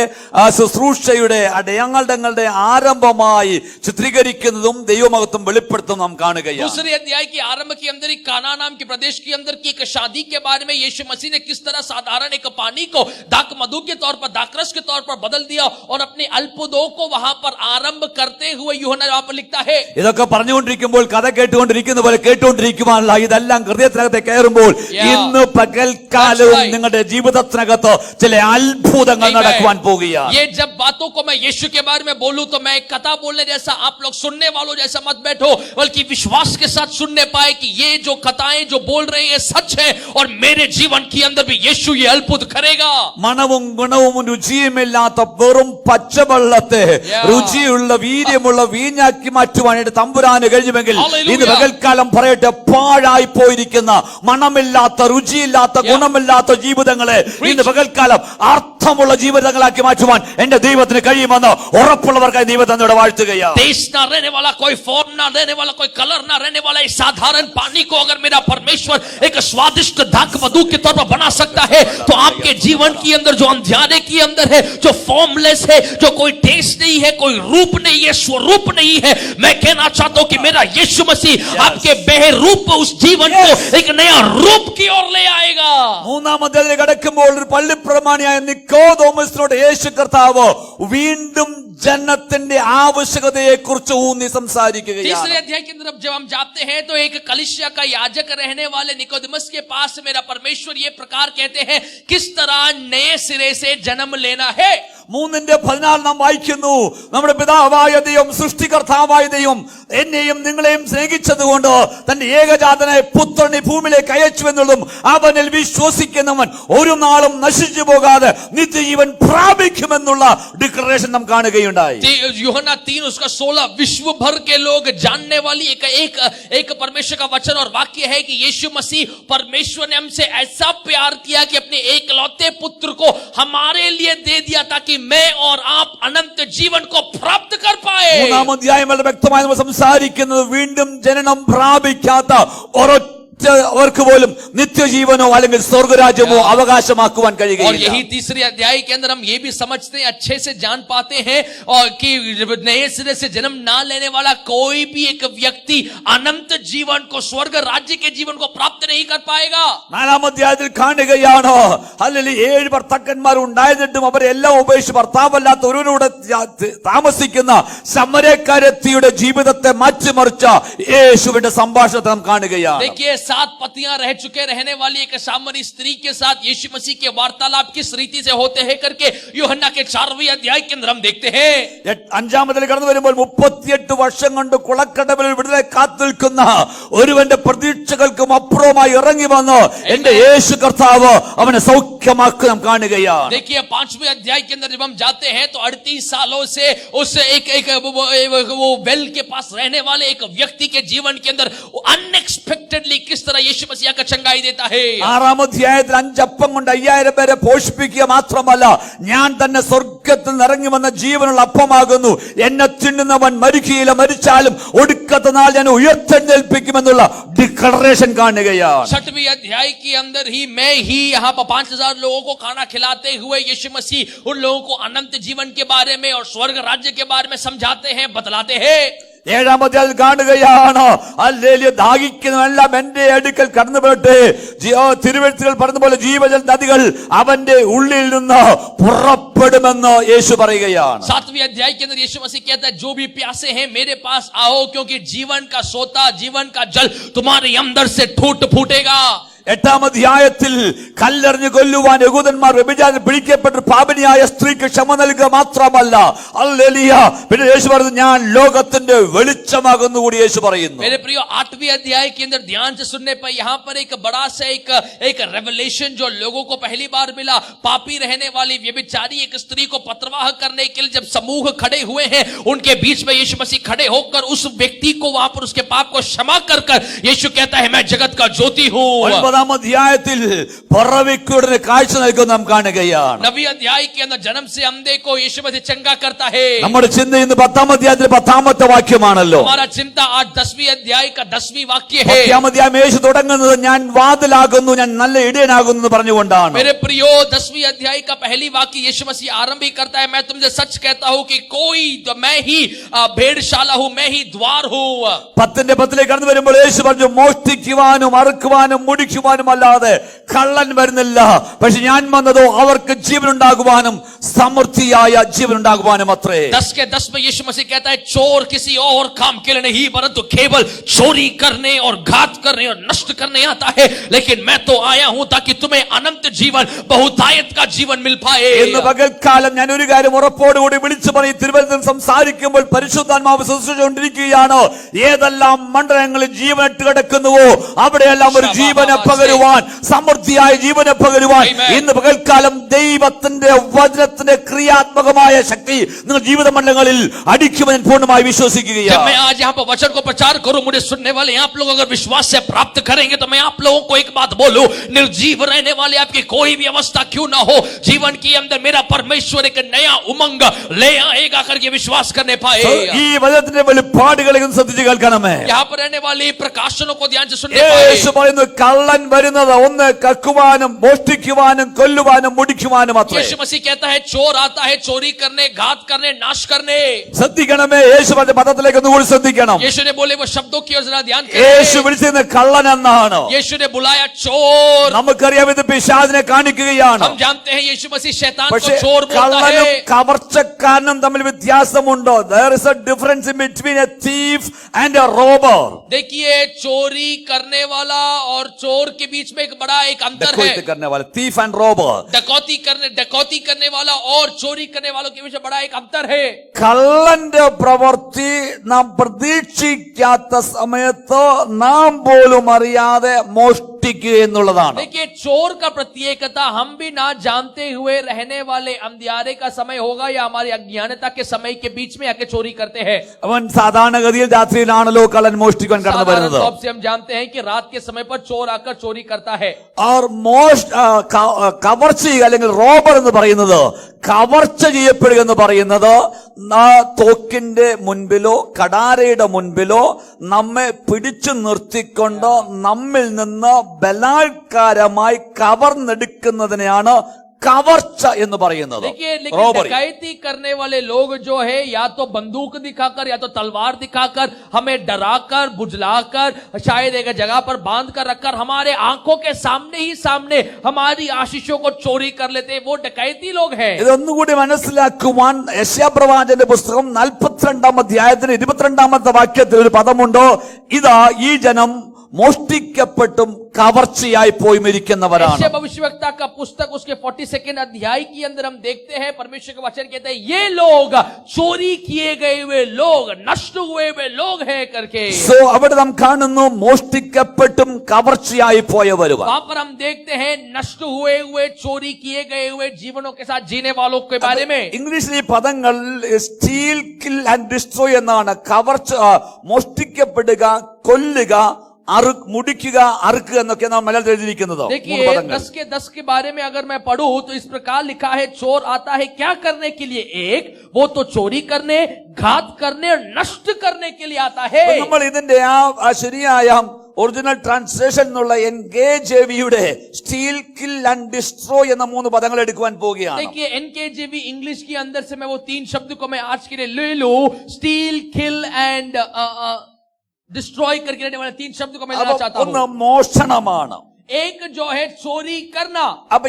Speaker 1: ശുശ്രൂഷയുടെ അടയാളങ്ങളുടെ ആരംഭമായി ചിത്രീകരിക്കുന്നതും ദൈവമഹത്വം വെളിപ്പെടുത്തും നാം കാണുകയാണ്.
Speaker 2: दूसरे अध्याय के आरंभ के अंदर ही काना नाम के प्रदेश के अंदर की एक शादी के बारे में यीशु मसीह ने किस तरह साधारण एक पानी को दाक मधु के तौर पर दाकरस के तौर पर बदल दिया और अपने अल्पदो को वहां पर आरंभ करते हुए यूहन्ना वहां पर लिखता है.
Speaker 1: ഇതൊക്കെ പറഞ്ഞുകൊണ്ടിരിക്കുമ്പോൾ കഥ കേട്ടുകൊണ്ടിരിക്കുന്ന പോലെ കേട്ടുകൊണ്ടിരിക്കുവാനുള്ള ഇതെല്ലാം ഹൃദയത്തിനകത്ത് കയറുമ്പോൾ ഇന്ന് പകൽക്കാലവും നിങ്ങളുടെ ജീവിതത്തിനകത്ത് ചില അത്ഭുതങ്ങൾ നടക്കുവാൻ പോകുകയാണ്.
Speaker 2: ये जब बातों को मैं यीशु के बारे में बोलूं तो मैं एक कथा बोलने जैसा, आप लोग सुनने वालों जैसा मत बैठो, बल्कि विश्वास के साथ सुनने पाए कि ये जो कथाएं जो बोल रहे हैं सच है और मेरे जीवन के अंदर भी यीशु ये अद्भुत करेगा।
Speaker 1: മണവും ഗുണവും രുചിയുമില്ലാത്ത വെറും പച്ചവെള്ളത്തെ രുചിയുള്ള വീര്യമുള്ള വീഞ്ഞാക്കി മാറ്റുവാനായിട്ട് തമ്പുരാന് കഴിയുമെങ്കിൽ ഇത് പകൽക്കാലം പറയട്ടെ, പാഴായി പോയിരിക്കുന്ന മണമില്ലാത്ത രുചിയില്ലാത്ത ഗുണമില്ലാത്ത ജീവിതങ്ങളെ ഇന്ന് പകൽക്കാലം അർത്ഥമുള്ള ജീവിതങ്ങളാക്കി മാറ്റുവാൻ എന്റെ ദൈവത്തിന് കഴിയുമെന്ന് ഉറപ്പുള്ളവർക്കായി ദൈവം തന്നോട് വാഴ്ത്തുകയാണ്.
Speaker 2: टेस्ट ना रहने वाला, कोई फॉर्म ना रहने वाला, कोई कलर ना रहने वाला इस साधारण पानी को अगर मेरा परमेश्वर एक स्वादिष्ट दाख मधु के तौर पर बना सकता है तो आपके जीवन के अंदर जो अंधियारे के अंदर है, जो फॉर्मलेस है, जो कोई टेस्ट नहीं है, कोई रूप नहीं है, स्वरूप नहीं है, मैं कहना चाहता हूं कि मेरा यीशु मसीह आपके बेहरूप उस जीवन को एक नया रूप की ओर ले आएगा.
Speaker 1: മൂന്നാമത്തേതിലേക്ക് കടക്കുമ്പോൾ ഒരു പള്ളിപ്രമാണിയായ നിക്കോദോമസിനോട് യേശു കർത്താവ് വീണ്ടും ജനത്തിന്റെ ആവശ്യകതയെ കുറിച്ച് ഊന്നി സംസാരിക്കുകയാണ്.
Speaker 2: तीसरे अध्याय के अंदर जब हम जाते हैं तो एक कलीसिया का याजक रहने वाले निकोदेमस के पास मेरा परमेश्वर ये प्रकार कहते हैं किस तरह नए सिरे से जन्म लेना है. 3:14 നാം വായിക്കുന്നു, നമ്മുടെ പിതാവായ ദൈവം സൃഷ്ടികർത്താവായ ദൈവം എന്നെയും നിങ്ങളെയും സ്നേഹിച്ചതുകൊണ്ട് തന്റെ ഏകജാതനായ പുത്രനെ ഭൂമിയിലേക്ക് അയച്ചു എന്നുള്ളതും അവനിൽ വിശ്വസിക്കുന്നവൻ ഒരു നാളും നശിച്ചു പോകാതെ നിത്യജീവൻ പ്രാപിക്കുമെന്നുള്ള ഡിക്ലറേഷൻ നാം കാണുകയുണ്ടായി. यूहन्ना 3:16 विश्व भर के लोग जानने वाली एक परमेश्वर का वचन और वाक्य है कि यीशु मसीह परमेश्वर ने हमसे ऐसा प्यार किया कि अपने एकलौते पुत्र को हमारे लिए दे दिया ताकि मैं और आप अनंत जीवन को प्राप्त कर पाए.
Speaker 1: മൂന്നാം അധ്യായം വളരെ വ്യക്തമായി നമ്മൾ സംസാരിക്കുന്നത് വീണ്ടും ജനനം പ്രാപിക്കാത്ത അവർക്ക് പോലും നിത്യജീവനോ അല്ലെങ്കിൽ സ്വർഗരാജ്യമോ അവകാശമാക്കുവാൻ കഴിയുകയില്ല.
Speaker 2: और यही तीसरे अध्याय के अंदर हम ये भी समझते हैं, अच्छे से जान पाते हैं और कि नए सिरे से जन्म ना लेने वाला कोई भी एक व्यक्ति अनंत जीवन को, स्वर्ग राज्य के जीवन को प्राप्त नहीं कर पाएगा.
Speaker 1: 4-ാം അധ്യായത്തിൽ കാണുകയാണ്, അല്ലെങ്കിൽ 7 ഭർത്താക്കന്മാർ ഉണ്ടായിരുന്നിട്ടും അവരെല്ലാം ഉപേക്ഷിച്ച് ഭർത്താവല്ലാത്ത ഒരുവനോട് താമസിക്കുന്ന സമരക്കാരത്തിയുടെ ജീവിതത്തെ മാറ്റിമറിച്ച യേശുവിന്റെ സംഭാഷണത്തെ നാം കാണുകയാണ്.
Speaker 2: देखिए 7 पतियां रह चुके रहने वाली एक सामरी स्त्री के साथ यीशु मसीह के वार्तालाप किस रीति से होते हैं करके यूहन्ना के 4वें अध्याय के अंदर हम देखते हैं.
Speaker 1: 5-ാമതിൽ കടന്നു വരുമ്പോൾ 38 വർഷം കൊണ്ട് കുളക്കടവിൽ വിടുതലെ കാത്തുനിൽക്കുന്ന ഒരുവന്റെ പ്രതീക്ഷകൾക്കും അപ്പുറമായി ഇറങ്ങി വന്ന് എന്റെ യേശു കർത്താവ് അവനെ സൗഖ്യമാക്കി നാം കാണുകയാണ്.
Speaker 2: देखिए 5वें अध्याय के अंदर जब हम जाते हैं तो 38 सालों से उस एक वो वेल के पास रहने वाले एक व्यक्ति के जीवन के अंदर अनएक्सपेक्टेडली किस तरह यीशु मसीह का चंगाई देता है.
Speaker 1: 6-ാം അധ്യായത്തിൽ 5 അപ്പം കൊണ്ട് 5000 പേരെ പോഷിപ്പിക്കുക മാത്രമല്ല, ഞാൻ തന്നെ സ്വർഗത്തിൽ നിന്ന് ഇറങ്ങി വന്ന ജീവനുള്ള അപ്പമാകുന്നു, എന്നെ തിന്നുന്നവൻ മരിക്കുകയില്ല, മരിച്ചാലും ഒടുക്കത്തെ നാൾ ഞാൻ ഉയർത്തെഴുന്നേൽപ്പിക്കുമെന്നുള്ള ഡിക്ലറേഷൻ കാണുകയാണ്.
Speaker 2: 6वें अध्याय के अंदर ही मैं ही यहाँ पर 5000 लोगों को खाना खिलाते हुए यीशु मसीह उन लोगों को अनंत जीवन के बारे में और स्वर्ग राज्य के बारे में समझाते हैं, बतलाते हैं.
Speaker 1: 7-ാം അധ്യായത്തിൽ കാണുകയാണ്, ഹല്ലേലൂയ, ദാഹിക്കുന്നവനെല്ലാം എന്റെ അടുക്കൽ കടന്നു വരട്ടെ, തിരുവെഴുത്തുകൾ പറഞ്ഞതുപോലെ ജീവജല നദികൾ അവന്റെ ഉള്ളിൽ നിന്ന് പുറപ്പെടുമെന്ന് യേശു പറയുകയാണ്.
Speaker 2: 7वें अध्याय के अंदर यीशु मसीह कहता है जो भी प्यासे हैं मेरे पास आओ, क्योंकि जीवन का सोता, जीवन का जल तुम्हारे अंदर से फूटेगा.
Speaker 1: 8-ാം അധ്യായത്തിൽ കല്ലെറിഞ്ഞു കൊല്ലുവാൻ യഹൂദന്മാർ വ്യഭിചാരത്തിൽ പിടിക്കപ്പെട്ട പാപിനിയായ സ്ത്രീക്ക് ക്ഷമ നൽകുക മാത്രമല്ല, ഹല്ലേലൂയ, പിന്നെ യേശു പറഞ്ഞു ഞാൻ ലോകത്തിന്റെ വെളിച്ചമാകുന്നു കൂടി യേശു പറയുന്നു.
Speaker 2: मेरे प्रियो 8वें अध्याय के अंदर ध्यान से सुनने पर यहाँ पर एक बड़ा सा एक रेवलेशन जो लोगों को पहली बार मिला. पापी रहने वाली व्यभिचारी एक स्त्री को पत्रवाह करने के लिए जब समूह खड़े हुए हैं, उनके बीच में यीशु मसीह खड़े होकर उस व्यक्ति को वहां पर उसके पाप को क्षमा कर यीशु कहता है मैं जगत का ज्योति हूँ.
Speaker 1: 9-ാം അധ്യായത്തിൽ പിറവിക്കുടനെ കാഴ്ച നൽകുന്നത് നാം കാണുകയാണ്.
Speaker 2: 9वें अध्याय के अंदर जन्म से अंधे को यीशु मसीह चंगा करता है.
Speaker 1: നമ്മുടെ ചിന്ത ഇന്ന് 10-ാം അധ്യായത്തിൽ 10-ാമത്തെ വാക്യമാണല്ലോ.
Speaker 2: हमारा चिंता आज 10वीं अध्याय का 10वीं वाक्य है.
Speaker 1: 10-ാം അധ്യായം യേശു തുടങ്ങുന്നത് ഞാൻ വാതിലാകുന്നു, ഞാൻ നല്ല ഇടയനാകുന്നു എന്ന് പറഞ്ഞുകൊണ്ടാണ്.
Speaker 2: मेरे प्रियो 10वीं अध्याय का पहली वाक्य यीशु मसीह आरंभ ही करता है, मैं तुमसे सच कहता हूं कि कोई तो मैं ही भेड़शाला हूं, मैं ही द्वार हूं.
Speaker 1: 10-ന്റെ 10ലേക്ക് കടന്നു വരുമ്പോൾ യേശു പറഞ്ഞു മോഷ്ടിക്കുവാനും അറുക്കുവാനും മുടിക്കുവാനും നശിപ്പിക്കുവാനുമല്ലാതെ കള്ളൻ വരുന്നില്ല. പക്ഷെ ഞാൻ വന്നതോ അവർക്ക് ജീവൻ ഉണ്ടാകുവാനും സമൃദ്ധിയായ ജീവൻ ഉണ്ടാകുവാനും അത്രേ.
Speaker 2: 10 में यीशु मसीह कहता है चोर किसी और काम के लिए नहीं परंतु केवल चोरी करने और घात करने और नष्ट करने आता है, लेकिन मैं तो आया हूं ताकि तुम्हें अनंत जीवन बहुतायत का जीवन मिल पाए.
Speaker 1: ഇന്ന് പകൽക്കാലം ഞാൻ ഒരു കാര്യം ഉറപ്പോടുകൂടി വിളിച്ചു പറയും. തിരുവനന്തപുരം സംസാരിക്കുമ്പോൾ പരിശുദ്ധാത്മാവ് ശുശ്രൂഷിച്ചുകൊണ്ടിരിക്കുകയാണ്. ഏതെല്ലാം മണ്ഡലങ്ങളിൽ ജീവനിട്ട് കിടക്കുന്നുവോ അവിടെയെല്ലാം ഒരു ജീവനെ പകരുവാൻ, സമൃദ്ധിയായ ജീവനെ പകരുവാൻ ഇന്ന് പകൽക്കാലം ദൈവത്തിന്റെ വചനത്തിന്റെ ക്രിയാത്മകമായ ശക്തി നിങ്ങൾ ജീവിത മണ്ഡലങ്ങളിൽ അടിക്കുമെന്ന് പൂർണ്ണമായി വിശ്വസിക്കുകയാണ്.
Speaker 2: जब मैं आज यहाँ पर वचन को प्रचार करूं, मुझे सुनने वाले आप लोग अगर विश्वास से प्राप्त करेंगे तो मैं आप लोगों को एक बात बोलूं, निर्जीव रहने वाले आपकी कोई भी अवस्था क्यों ना हो, जीवन के अंदर मेरा परमेश्वर एक नया उमंग ले आएगा करके विश्वास करने पाए.
Speaker 1: ഈ വചനത്തിന്റെ വെളിപ്പാടുകളെ ശ്രദ്ധിച്ച് കേൾക്കണമേ.
Speaker 2: यहाँ पर रहने वाले प्रकाशनों को ध्यान से सुनने पाए.
Speaker 1: യേശു പറയുന്നു കള്ളൻ വരുന്നത് ഒന്ന് കക്കുവാനും മോഷ്ടിക്കുവാനും കൊല്ലുവാനും മുടിക്കുവാനും അത്രേ.
Speaker 2: यीशु मसीह कहता है चोर आता है चोरी करने, घात करने, नाश करने.
Speaker 1: ശ്രദ്ധിക്കണമേ. യേശു പറഞ്ഞ പദത്തിലേക്ക് ഒന്നുകൂടി ശ്രദ്ധിക്കണം.
Speaker 2: यीशु ने बोले वो शब्दों की ओर जरा ध्यान
Speaker 1: യേശു
Speaker 2: करें.
Speaker 1: വിളിച്ചത് കള്ളൻ എന്നാണ്.
Speaker 2: यीशु ने बुलाया चोर.
Speaker 1: നമുക്കറിയാം ഇത് പിശാചിനെ കാണിക്കുകയാണ്.
Speaker 2: हम जानते हैं यीशु मसीह शैतान
Speaker 1: പക്ഷേ
Speaker 2: को चोर बोलता
Speaker 1: കള്ളനും
Speaker 2: है.
Speaker 1: കവർച്ചക്കാരനും തമ്മിൽ വ്യത്യാസമുണ്ടോ? There is a difference between a thief and a robber.
Speaker 2: देखिए चोरी करने वाला और चोर के बीच में एक बड़ा एक अंतर है.
Speaker 1: डकैती करने वाला, thief and robber.
Speaker 2: डकौती करने वाला और चोरी करने वालों के बीच में बड़ा एक अंतर है.
Speaker 1: കള്ളന്റെ പ്രവൃത്തി നാം പ്രതീക്ഷിക്കാത്ത സമയത്ത് നാം പോലും അറിയാതെ മോഷ്ടിക്കുക എന്നുള്ളതാണ്.
Speaker 2: देखिए चोर का प्रत्येकता हम भी ना जानते हुए रहने वाले अंधियारे का समय होगा या हमारी अज्ञानता के समय के बीच में आके चोरी करते हैं.
Speaker 1: അവൻ സാധാരണഗതിയിൽ രാത്രിയിലാണല്ലോ കള്ളൻ മോഷ്ടിക്കാൻ കടന്നു
Speaker 2: साधारण
Speaker 1: വരുന്നത്.
Speaker 2: तौर से हम जानते हैं कि रात के समय पर चोर आकर चोरी करता है.
Speaker 1: और കവർച്ച അല്ലെങ്കിൽ റോബർ എന്ന് പറയുന്നത് കവർച്ച ചെയ്യപ്പെടുക എന്ന് പറയുന്നത് തോക്കിന്റെ മുൻപിലോ കടാരയുടെ മുൻപിലോ നമ്മെ പിടിച്ചു നിർത്തിക്കൊണ്ട് നമ്മിൽ നിന്ന് ബലാത്കാരമായി കവർന്നെടുക്കുന്നതിനെയാണ് കവർച്ച എന്ന് പറയുന്നത്.
Speaker 2: देखिए लेकिन डकैती करने वाले लोग जो है या तो बंदूक दिखाकर या तो तलवार दिखाकर हमें डराकर बुझलाकर शायद एक जगह पर बांध कर रखकर हमारे आंखों के सामने ही सामने हमारी आशीषों को चोरी कर लेते हैं. वो डकैती लोग हैं.
Speaker 1: ഇതൊന്നുകൂടി മനസ്സിലാക്കുവാൻ യെശയ്യാപ്രവാചകന്റെ പുസ്തകം 42 അധ്യായത്തിന് 22 വാക്യത്തിൽ ഒരു പദമുണ്ടോ? ഇതാ ഈ ജനം മോഷ്ടിക്കപ്പെട്ടും കവർച്ചയായി പോയി മരിക്കുന്നവരാണ്.
Speaker 2: यशायाह भविष्यवक्ता का पुस्तक उसके 42 अध्याय के अंदर हम देखते हैं परमेश्वर का वचन कहता है ये लोग चोरी किए गए हुए लोग, नष्ट हुए हुए लोग हैं करके.
Speaker 1: സോ അവിടെ നാം കാണുന്നു മോഷ്ടിക്കപ്പെട്ടും കവർച്ചയായി പോയവരും.
Speaker 2: वहां पर हम देखते हैं नष्ट हुए हुए, चोरी किए गए हुए जीवनों के साथ जीने वालों के बारे में.
Speaker 1: ഇംഗ്ലീഷിൽ ഈ പദങ്ങൾ സ്റ്റീൽ, കിൽ ആൻഡ് ഡിസ്ട്രോയ് എന്നാണ്. കവർച്ച, മോഷ്ടിക്കപ്പെടുക, കൊല്ലുക, മുടിക്കുക, അറുക്കുക എന്നൊക്കെ നാം മലയാളത്തിൽ എഴുതിയിരിക്കുന്നത്.
Speaker 2: देखिए 10 के बारे में अगर मैं पढ़ूं तो इस प्रकार लिखा है चोर आता है क्या करने के लिए? एक वो तो चोरी करने, घात करने और नष्ट करने के लिए आता है.
Speaker 1: നമ്മൾ ഇതിന്റെ ആ ശരിയായ ഒറിജിനൽ ട്രാൻസ്ലേഷൻ എന്നുള്ള NKJV-യുടെ സ്റ്റീൽ, കിൽ ആൻഡ് ഡിസ്ട്രോയ് എന്ന 3 പദങ്ങൾ എടുക്കുവാൻ പോവുകയാണ്.
Speaker 2: देखिए NKJV इंग्लिश के अंदर से मैं वो 3 शब्द को मैं आज के लिए ले लूं. स्टील, किल एंड डिस्ट्रॉय करके रहने वाले 3 शब्द को मैं लेना चाहता
Speaker 1: ഒന്ന്
Speaker 2: हूं.
Speaker 1: മോഷണമാണ്.
Speaker 2: एक जो है चोरी करना.
Speaker 1: അപ്പൊ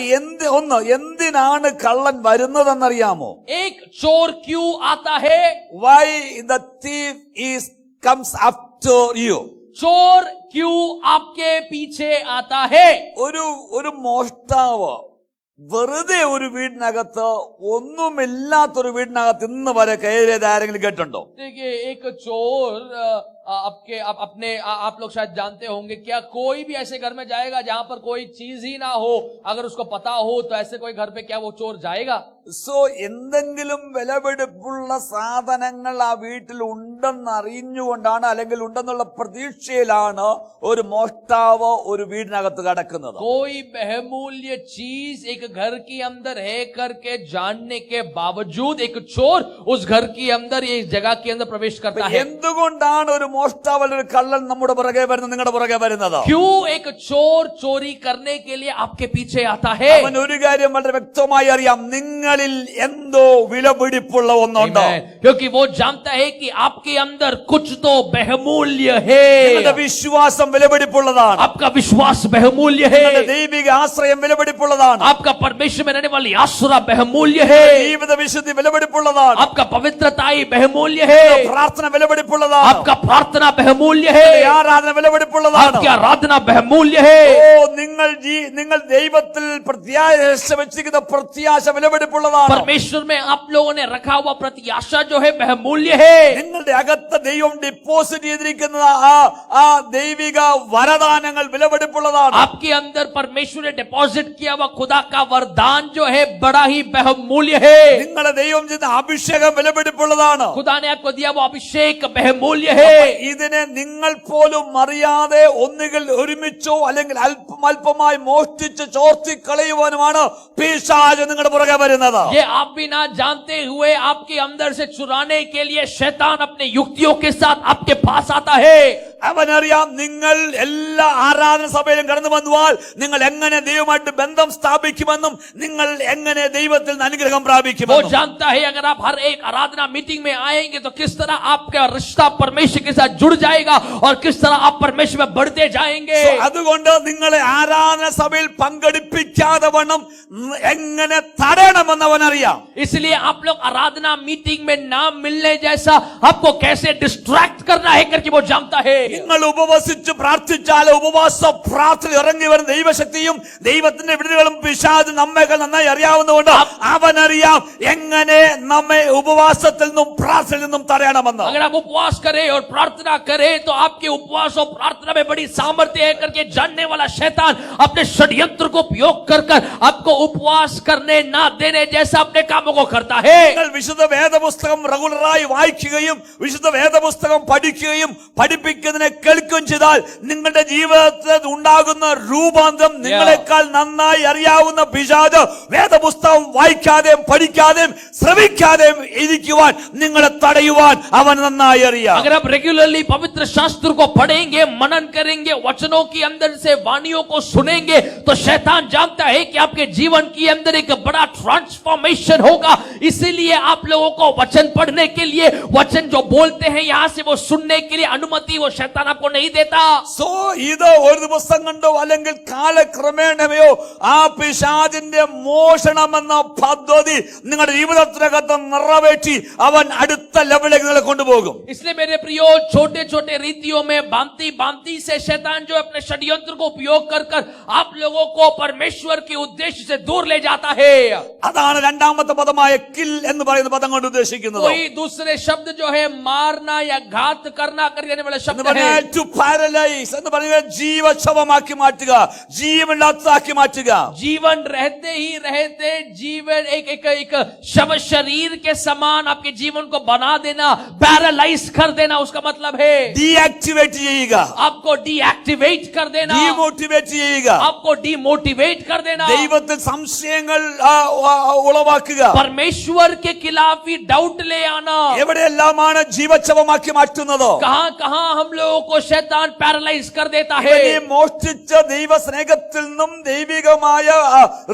Speaker 1: എന്തിനാണ് കള്ളൻ വരുന്നതെന്നറിയാമോ?
Speaker 2: एक चोर क्यों आता है?
Speaker 1: Why the thief comes after you?
Speaker 2: चोर क्यों आपके पीछे आता है?
Speaker 1: ഒരു മോഷ്ടാവ് വെറുതെ ഒരു വീടിനകത്ത്, ഒന്നുമില്ലാത്തൊരു വീടിനകത്ത് ഇന്ന് വരെ കയറിയത് ആരെങ്കിലും കേട്ടുണ്ടോ?
Speaker 2: देखिए एक चोर आप लोग शायद जानते होंगे, क्या कोई भी ऐसे घर में जाएगा जहां पर कोई चीज ही ना हो? अगर उसको पता हो तो ऐसे कोई घर पे क्या वो चोर जाएगा?
Speaker 1: സോ എന്തെങ്കിലും വിലപിടിപ്പുള്ള സാധനങ്ങൾ ആ വീട്ടിൽ ഉണ്ടെന്ന് അറിഞ്ഞുകൊണ്ടാണ്, അല്ലെങ്കിൽ ഉണ്ടെന്നുള്ള പ്രതീക്ഷയിലാണ് ഒരു മോഷ്ടാവ് ഒരു വീടിനകത്ത് കടക്കുന്നത്.
Speaker 2: कोई बहुमूल्य चीज एक घर के अंदर है करके जानने के बावजूद एक चोर उस घर के अंदर, ये जगह के अंदर प्रवेश करता है.
Speaker 1: എന്തുകൊണ്ടാണ് ഒരു മോഷ്ടാവൽ ഒരു കള്ളൻ നമ്മുടെ പുറകെ വരുന്നത്, നിങ്ങളുടെ പുറകെ വരുന്നത്?
Speaker 2: क्यों एक चोर चोरी करने के लिए आपके पीछे आता है?
Speaker 1: അവൻ ഒരു കാര്യം വളരെ വ്യക്തമായി അറിയാം, നിങ്ങളിൽ എന്തോ വിലപിടിപ്പുള്ള ഒന്നുണ്ട്.
Speaker 2: Amen. क्योंकि वो जानता है कि आपके अंदर कुछ तो बहुमूल्य
Speaker 1: നിങ്ങളുടെ
Speaker 2: है.
Speaker 1: വിശ്വാസം വിലപിടിപ്പുള്ളതാണ്.
Speaker 2: आपका विश्वास बहुमूल्य
Speaker 1: നിങ്ങളുടെ
Speaker 2: है.
Speaker 1: ദൈവിക ആശ്രയം വിലപിടിപ്പുള്ളതാണ്.
Speaker 2: आपका परमेश्वर में रहने वाली आसरा बहुमूल्य है.
Speaker 1: ജീവിത വിശുദ്ധി വിലപിടിപ്പുള്ളതാണ്.
Speaker 2: आपका पवित्रताई बहुमूल्य है.
Speaker 1: പ്രാർത്ഥന വിലപിടിപ്പുള്ളതാണ്.
Speaker 2: आपका प्रार्थना बहुमूल्य
Speaker 1: നിങ്ങളുടെ
Speaker 2: है.
Speaker 1: ആരാധന വിലപിടിപ്പുള്ളതാണ്.
Speaker 2: आपकी आराधना बहुमूल्य है.
Speaker 1: ഓ, നിങ്ങൾ ദൈവത്തിൽ പ്രത്യാശ വെച്ചിരിക്കുന്ന പ്രത്യാശ വിലപിടിപ്പുള്ളതാണ്.
Speaker 2: परमेश्वर में आप लोगों ने रखा हुआ प्रत्याशा जो है बहुमूल्य है.
Speaker 1: നിങ്ങളുടെ അകത്ത് ദൈവം ഡിപ്പോസിറ്റ് ചെയ്തിരിക്കുന്ന ആ ദൈവിക വരദാനങ്ങൾ വിലപിടിപ്പുള്ളതാണ്.
Speaker 2: आपके अंदर परमेश्वर ने डिपॉजिट किया हुआ खुदा का वरदान जो है बड़ा ही बहुमूल्य है.
Speaker 1: നിങ്ങളെ ദൈവം ചെയ്ത അഭിഷേകം വിലപിടിപ്പുള്ളതാണ്.
Speaker 2: खुदा ने आपको दिया वो अभिषेक बहुमूल्य है.
Speaker 1: ഇതിനെ നിങ്ങൾ പോലും അറിയാതെ ഒന്നുകിൽ ഒരുമിച്ചോ അല്ലെങ്കിൽ അല്പമായി മോഷ്ടിച്ച് ചോർത്തി കളയുവാനുമാണ് പിശാച് നിങ്ങളുടെ പുറകെ വരുന്നത്.
Speaker 2: ये आप भी ना जानते हुए आपके अंदर से चुराने के लिए शैतान अपने युक्तियों के साथ आपके पास आता है.
Speaker 1: അവനറിയാം നിങ്ങൾ എല്ലാ ആരാധന സഭയിലും കടന്നു വന്നാൽ നിങ്ങൾ എങ്ങനെ ദൈവമായിട്ട് ബന്ധം സ്ഥാപിക്കുമെന്നും നിങ്ങൾ എങ്ങനെ ദൈവത്തിൽ നിന്ന് അനുഗ്രഹം
Speaker 2: वो
Speaker 1: പ്രാപിക്കുമെന്നും.
Speaker 2: जानता है अगर आप हर एक आराधना मीटिंग में आएंगे तो किस तरह आपका रिश्ता परमेश्वर के साथ जुड़ जाएगा और किस तरह आप परमेश्वर में बढ़ते जाएंगे.
Speaker 1: അതുകൊണ്ട് നിങ്ങളെ ആരാധന സഭയിൽ പങ്കെടുപ്പിക്കാതെ വണ്ണം എങ്ങനെ തടയണമെന്ന് അവനറിയാം.
Speaker 2: इसलिए आप लोग आराधना मीटिंग में ना मिलने जैसा आपको कैसे डिस्ट्रैक्ट करना है करके वो जानता है.
Speaker 1: നിങ്ങൾ ഉപവസിച്ച് പ്രാർത്ഥിച്ചാൽ ഉപവാസ പ്രാർത്ഥന ഇറങ്ങി വരുന്ന ദൈവശക്തിയും ദൈവത്തിന്റെ വിടുതലുകളും പിശാച് നമ്മേക്കാൾ നന്നായി അറിയാവുന്നതുകൊണ്ട് അവനറിയാം എങ്ങനെ നമ്മെ ഉപവാസത്തിൽ നിന്നും പ്രാർത്ഥനയിൽ നിന്നും തടയണമെന്ന്.
Speaker 2: अगर आप उपवास करें और प्रार्थना करें तो आपके उपवास और प्रार्थना में बड़ी सामर्थ्य है करके जानने वाला शैतान अपने षड्यंत्र को उपयोग कर आपको उपवास करने ना देने जैसा अपने कामों को करता है.
Speaker 1: നിങ്ങൾ വിശുദ്ധ വേദപുസ്തകം റെഗുലറായി വായിക്കുകയും വിശുദ്ധ വേദപുസ്തകം പഠിക്കുകയും പഠിപ്പിക്കുന്നതിനെ കേൾക്കുകയും ചെയ്താൽ നിങ്ങളുടെ ജീവിതത്തിൽ ഉണ്ടാകുന്ന രൂപാന്തരം നിങ്ങളെക്കാൾ നന്നായി അറിയാവുന്ന പിശാച് വേദപുസ്തകം വായിക്കാതെയും പഠിക്കാതെയും ശ്രവിക്കാതെയും ഇരിക്കുവാൻ നിങ്ങളെ തടയുവാൻ അവൻ നന്നായി അറിയാം.
Speaker 2: अगर आप रेगुलरली पवित्र शास्त्र को पढ़ेंगे, मनन करेंगे, वचनों के अंदर से वाणियों को सुनेंगे तो शैतान जानता है कि आपके जीवन के अंदर एक बड़ा ट्रांसफॉर्मेशन होगा. इसीलिए आप लोगों को वचन पढ़ने के लिए, वचन जो बोलते हैं यहाँ से वो सुनने के लिए अनुमति वो शैतान आपको नहीं देता.
Speaker 1: സോ ഇത് ഒരു ദിവസം കൊണ്ടോ അല്ലെങ്കിൽ കാലക്രമേണയോ ആ പിശാചിന്റെ മോഷണമെന്ന പദ്ധതി നിങ്ങളുടെ ജീവിതത്തിനകത്ത് നിറവേറ്റി അവൻ അടുത്ത ലെവലിലേക്ക് നിങ്ങളെ കൊണ്ടുപോകും.
Speaker 2: इसलिए मेरे प्रियो, छोटे छोटे रीतियों में बांती बांती से शैतान जो अपने षड्यंत्र को उपयोग कर कर आप लोगों को परमेश्वर के उद्देश्य से दूर ले जाता है.
Speaker 1: അതാണ് രണ്ടാമത്തെ പദമായ കിൽ എന്ന് പറയുന്ന പദം കൊണ്ട് ഉദ്ദേശിക്കുന്നത്.
Speaker 2: कोई दूसरे शब्द जो है मारना या घात करना कर देने वाला शब्द है.
Speaker 1: ടു പാരലൈസ് എന്ന് പറയുന്നത് ജീവച്ഛവമാക്കി മാറ്റുക, ജീവനില്ലാത്തതാക്കി മാറ്റുക.
Speaker 2: जीवन रहते ही रहते जीवन एक शव शरीर के समान आपके जीवन को बना देना, पैरालाइज कर देना, उसका मतलब है
Speaker 1: ഡീആക്ടിവേറ്റ് ചെയ്യുക,
Speaker 2: आपको डीएक्टिवेट कर देना,
Speaker 1: ഡീമോട്ടിവേറ്റ് ചെയ്യുക,
Speaker 2: आपको डीमोटिवेट कर देना,
Speaker 1: ദൈവത്തിൽ സംശയങ്ങൾ ഉളവാക്കുക,
Speaker 2: परमेश्वर के खिलाफ ही डाउट ले आना.
Speaker 1: എവിടെയെല്ലാമാണ് ജീവച്ഛവമാക്കി മാറ്റുന്നത്?
Speaker 2: कहां कहां हम लोगों को शैतान पैरालाइज कर देता
Speaker 1: ഇവനെ
Speaker 2: है.
Speaker 1: മോഷ്ടിച്ച ദൈവ സ്നേഹത്തിൽ നിന്നും ദൈവികമായ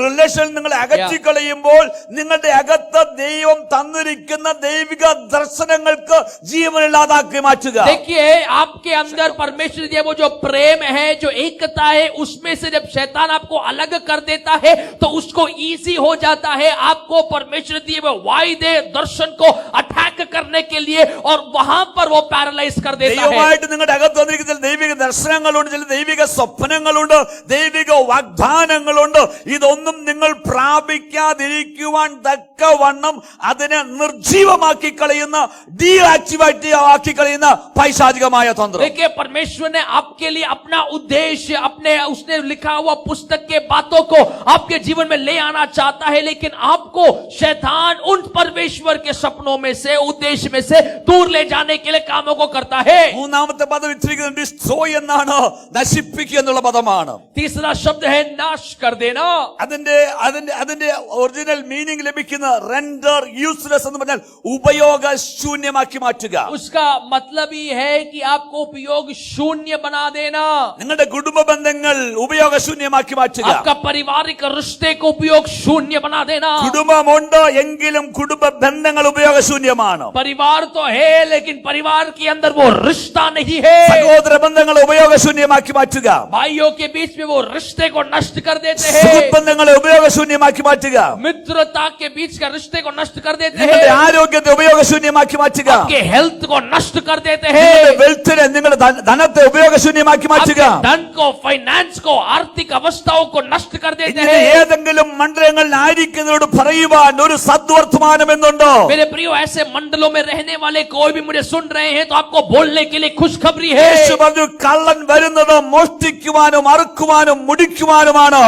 Speaker 1: റിലേഷൻ നിങ്ങളെ അകറ്റിക്കളയുമ്പോൾ നിങ്ങളുടെ അകത്ത് ദൈവം തന്നിരിക്കുന്ന ദൈവിക ദർശനങ്ങൾക്ക് ജീവനില്ലാതാക്കി മാറ്റുക.
Speaker 2: देखिए, आपके अंदर परमेश्वर दिया वो जो प्रेम है, जो एकता है, उसमें से जब शैतान आपको अलग कर देता है तो उसको इजी हो जाता है आपको परमेश्वर दिए वो वायदे दर्शन को अटैक करने के लिए और वहां पर वो पैरालाइज कर देता है.
Speaker 1: ദൈവമായിട്ട് നിങ്ങളുടെ അകത്ത് വന്നിരിക്കുന്ന ചില ദൈവിക ദർശനങ്ങളുണ്ട്, ചില ദൈവിക സ്വപ്നങ്ങളുണ്ട്, ദൈവിക വാഗ്ദാനങ്ങളുണ്ട്. ഇതൊന്നും നിങ്ങൾ പ്രാപിക്കാതിരിക്കുവാൻ തക്കവണ്ണം അതിനെ നിർജീവമാക്കി കളയുന്ന, ഡീആക്ടിവേറ്റ് ആക്കി കളയുന്ന പൈശാചികമായ തന്ത്രം.
Speaker 2: देखिए, परमेश्वर ने आपके लिए अपना उद्देश्य, अपने उसने लिखा हुआ पुस्तक के बातों को आपके जीवन में ले आना चाहता है, लेकिन आपको शैतान उन परमेश्वर के सपनों में से, उद्देश्य में से से दूर ले जाने के लिए कामों को करता है।
Speaker 1: മൂന്നാമത്തെ പദം ഇട്ടിരിക്കുന്നത് ഡിസ്ട്രോയ് എന്നാണ്, നശിപ്പിക്കുക എന്നുള്ള പദമാണ്.
Speaker 2: तीसरा शब्द है नाश कर देना।
Speaker 1: അതിന്റെ ഒറിജിനൽ മീനിങ് ലഭിക്കുന്ന റെൻഡർ യൂസ്ലെസ് എന്ന് പറഞ്ഞാൽ ഉപയോഗശൂന്യമാക്കി മാറ്റുക.
Speaker 2: उसका मतलब ही है कि आपको उपयोग शून्य बना देना।
Speaker 1: നിങ്ങളുടെ കുടുംബ ബന്ധങ്ങൾ ഉപയോഗശൂന്യമാക്കി മാറ്റുക.
Speaker 2: आपका पारिवारिक रिश्ते को उपयोग शून्य बना देना।
Speaker 1: കുടുംബമുണ്ടോ എങ്കിലും കുടുംബ ബന്ധങ്ങൾ ഉപയോഗശൂന്യമാണ്.
Speaker 2: परिवार तो है लेकिन परिवार के अंदर वो रिश्ता नहीं है।
Speaker 1: സഹോദര ബന്ധങ്ങൾ ഉപയോഗശൂന്യമാക്കി മാറ്റുക.
Speaker 2: भाइयों के बीच में वो रिश्ते को नष्ट कर देते
Speaker 1: സുഹൃത്ത്
Speaker 2: हैं।
Speaker 1: ബന്ധങ്ങളെ ഉപയോഗശൂന്യമാക്കി മാറ്റുക.
Speaker 2: मित्रता के बीच का रिश्ते को नष्ट कर देते
Speaker 1: നിങ്ങളുടെ
Speaker 2: हैं।
Speaker 1: ആരോഗ്യത്തെ ഉപയോഗശൂന്യമാക്കി മാറ്റുക.
Speaker 2: आपके हेल्थ को नष्ट कर देते
Speaker 1: നിങ്ങളുടെ
Speaker 2: हैं।
Speaker 1: വെൽത്തിനെ, നിങ്ങളുടെ ധനത്തെ ഉപയോഗശൂന്യമാക്കി മാറ്റുക.
Speaker 2: आपके धन को, फाइनेंस को, आर्थिक अवस्थाओं को नष्ट कर देते
Speaker 1: ഇങ്ങനെ
Speaker 2: हैं।
Speaker 1: ഏതെങ്കിലും മണ്ഡലങ്ങളിൽ ആയിരിക്കുന്നവരോട് പറയുവാൻ ഒരു സദ്വർത്തമാനം എന്നുണ്ടോ?
Speaker 2: मेरे प्रियो, ऐसे मंडलों में रहने वाले कोई भी मुझे सुन रहे हैं तो आपको बोलने के लिए खुशखबरी है।
Speaker 1: യേശു പറഞ്ഞു, കള്ളൻ വരുന്നത് മോഷ്ടിക്കുവാനും അറുക്കുവാനും മുടിക്കുവാനുമാണ്.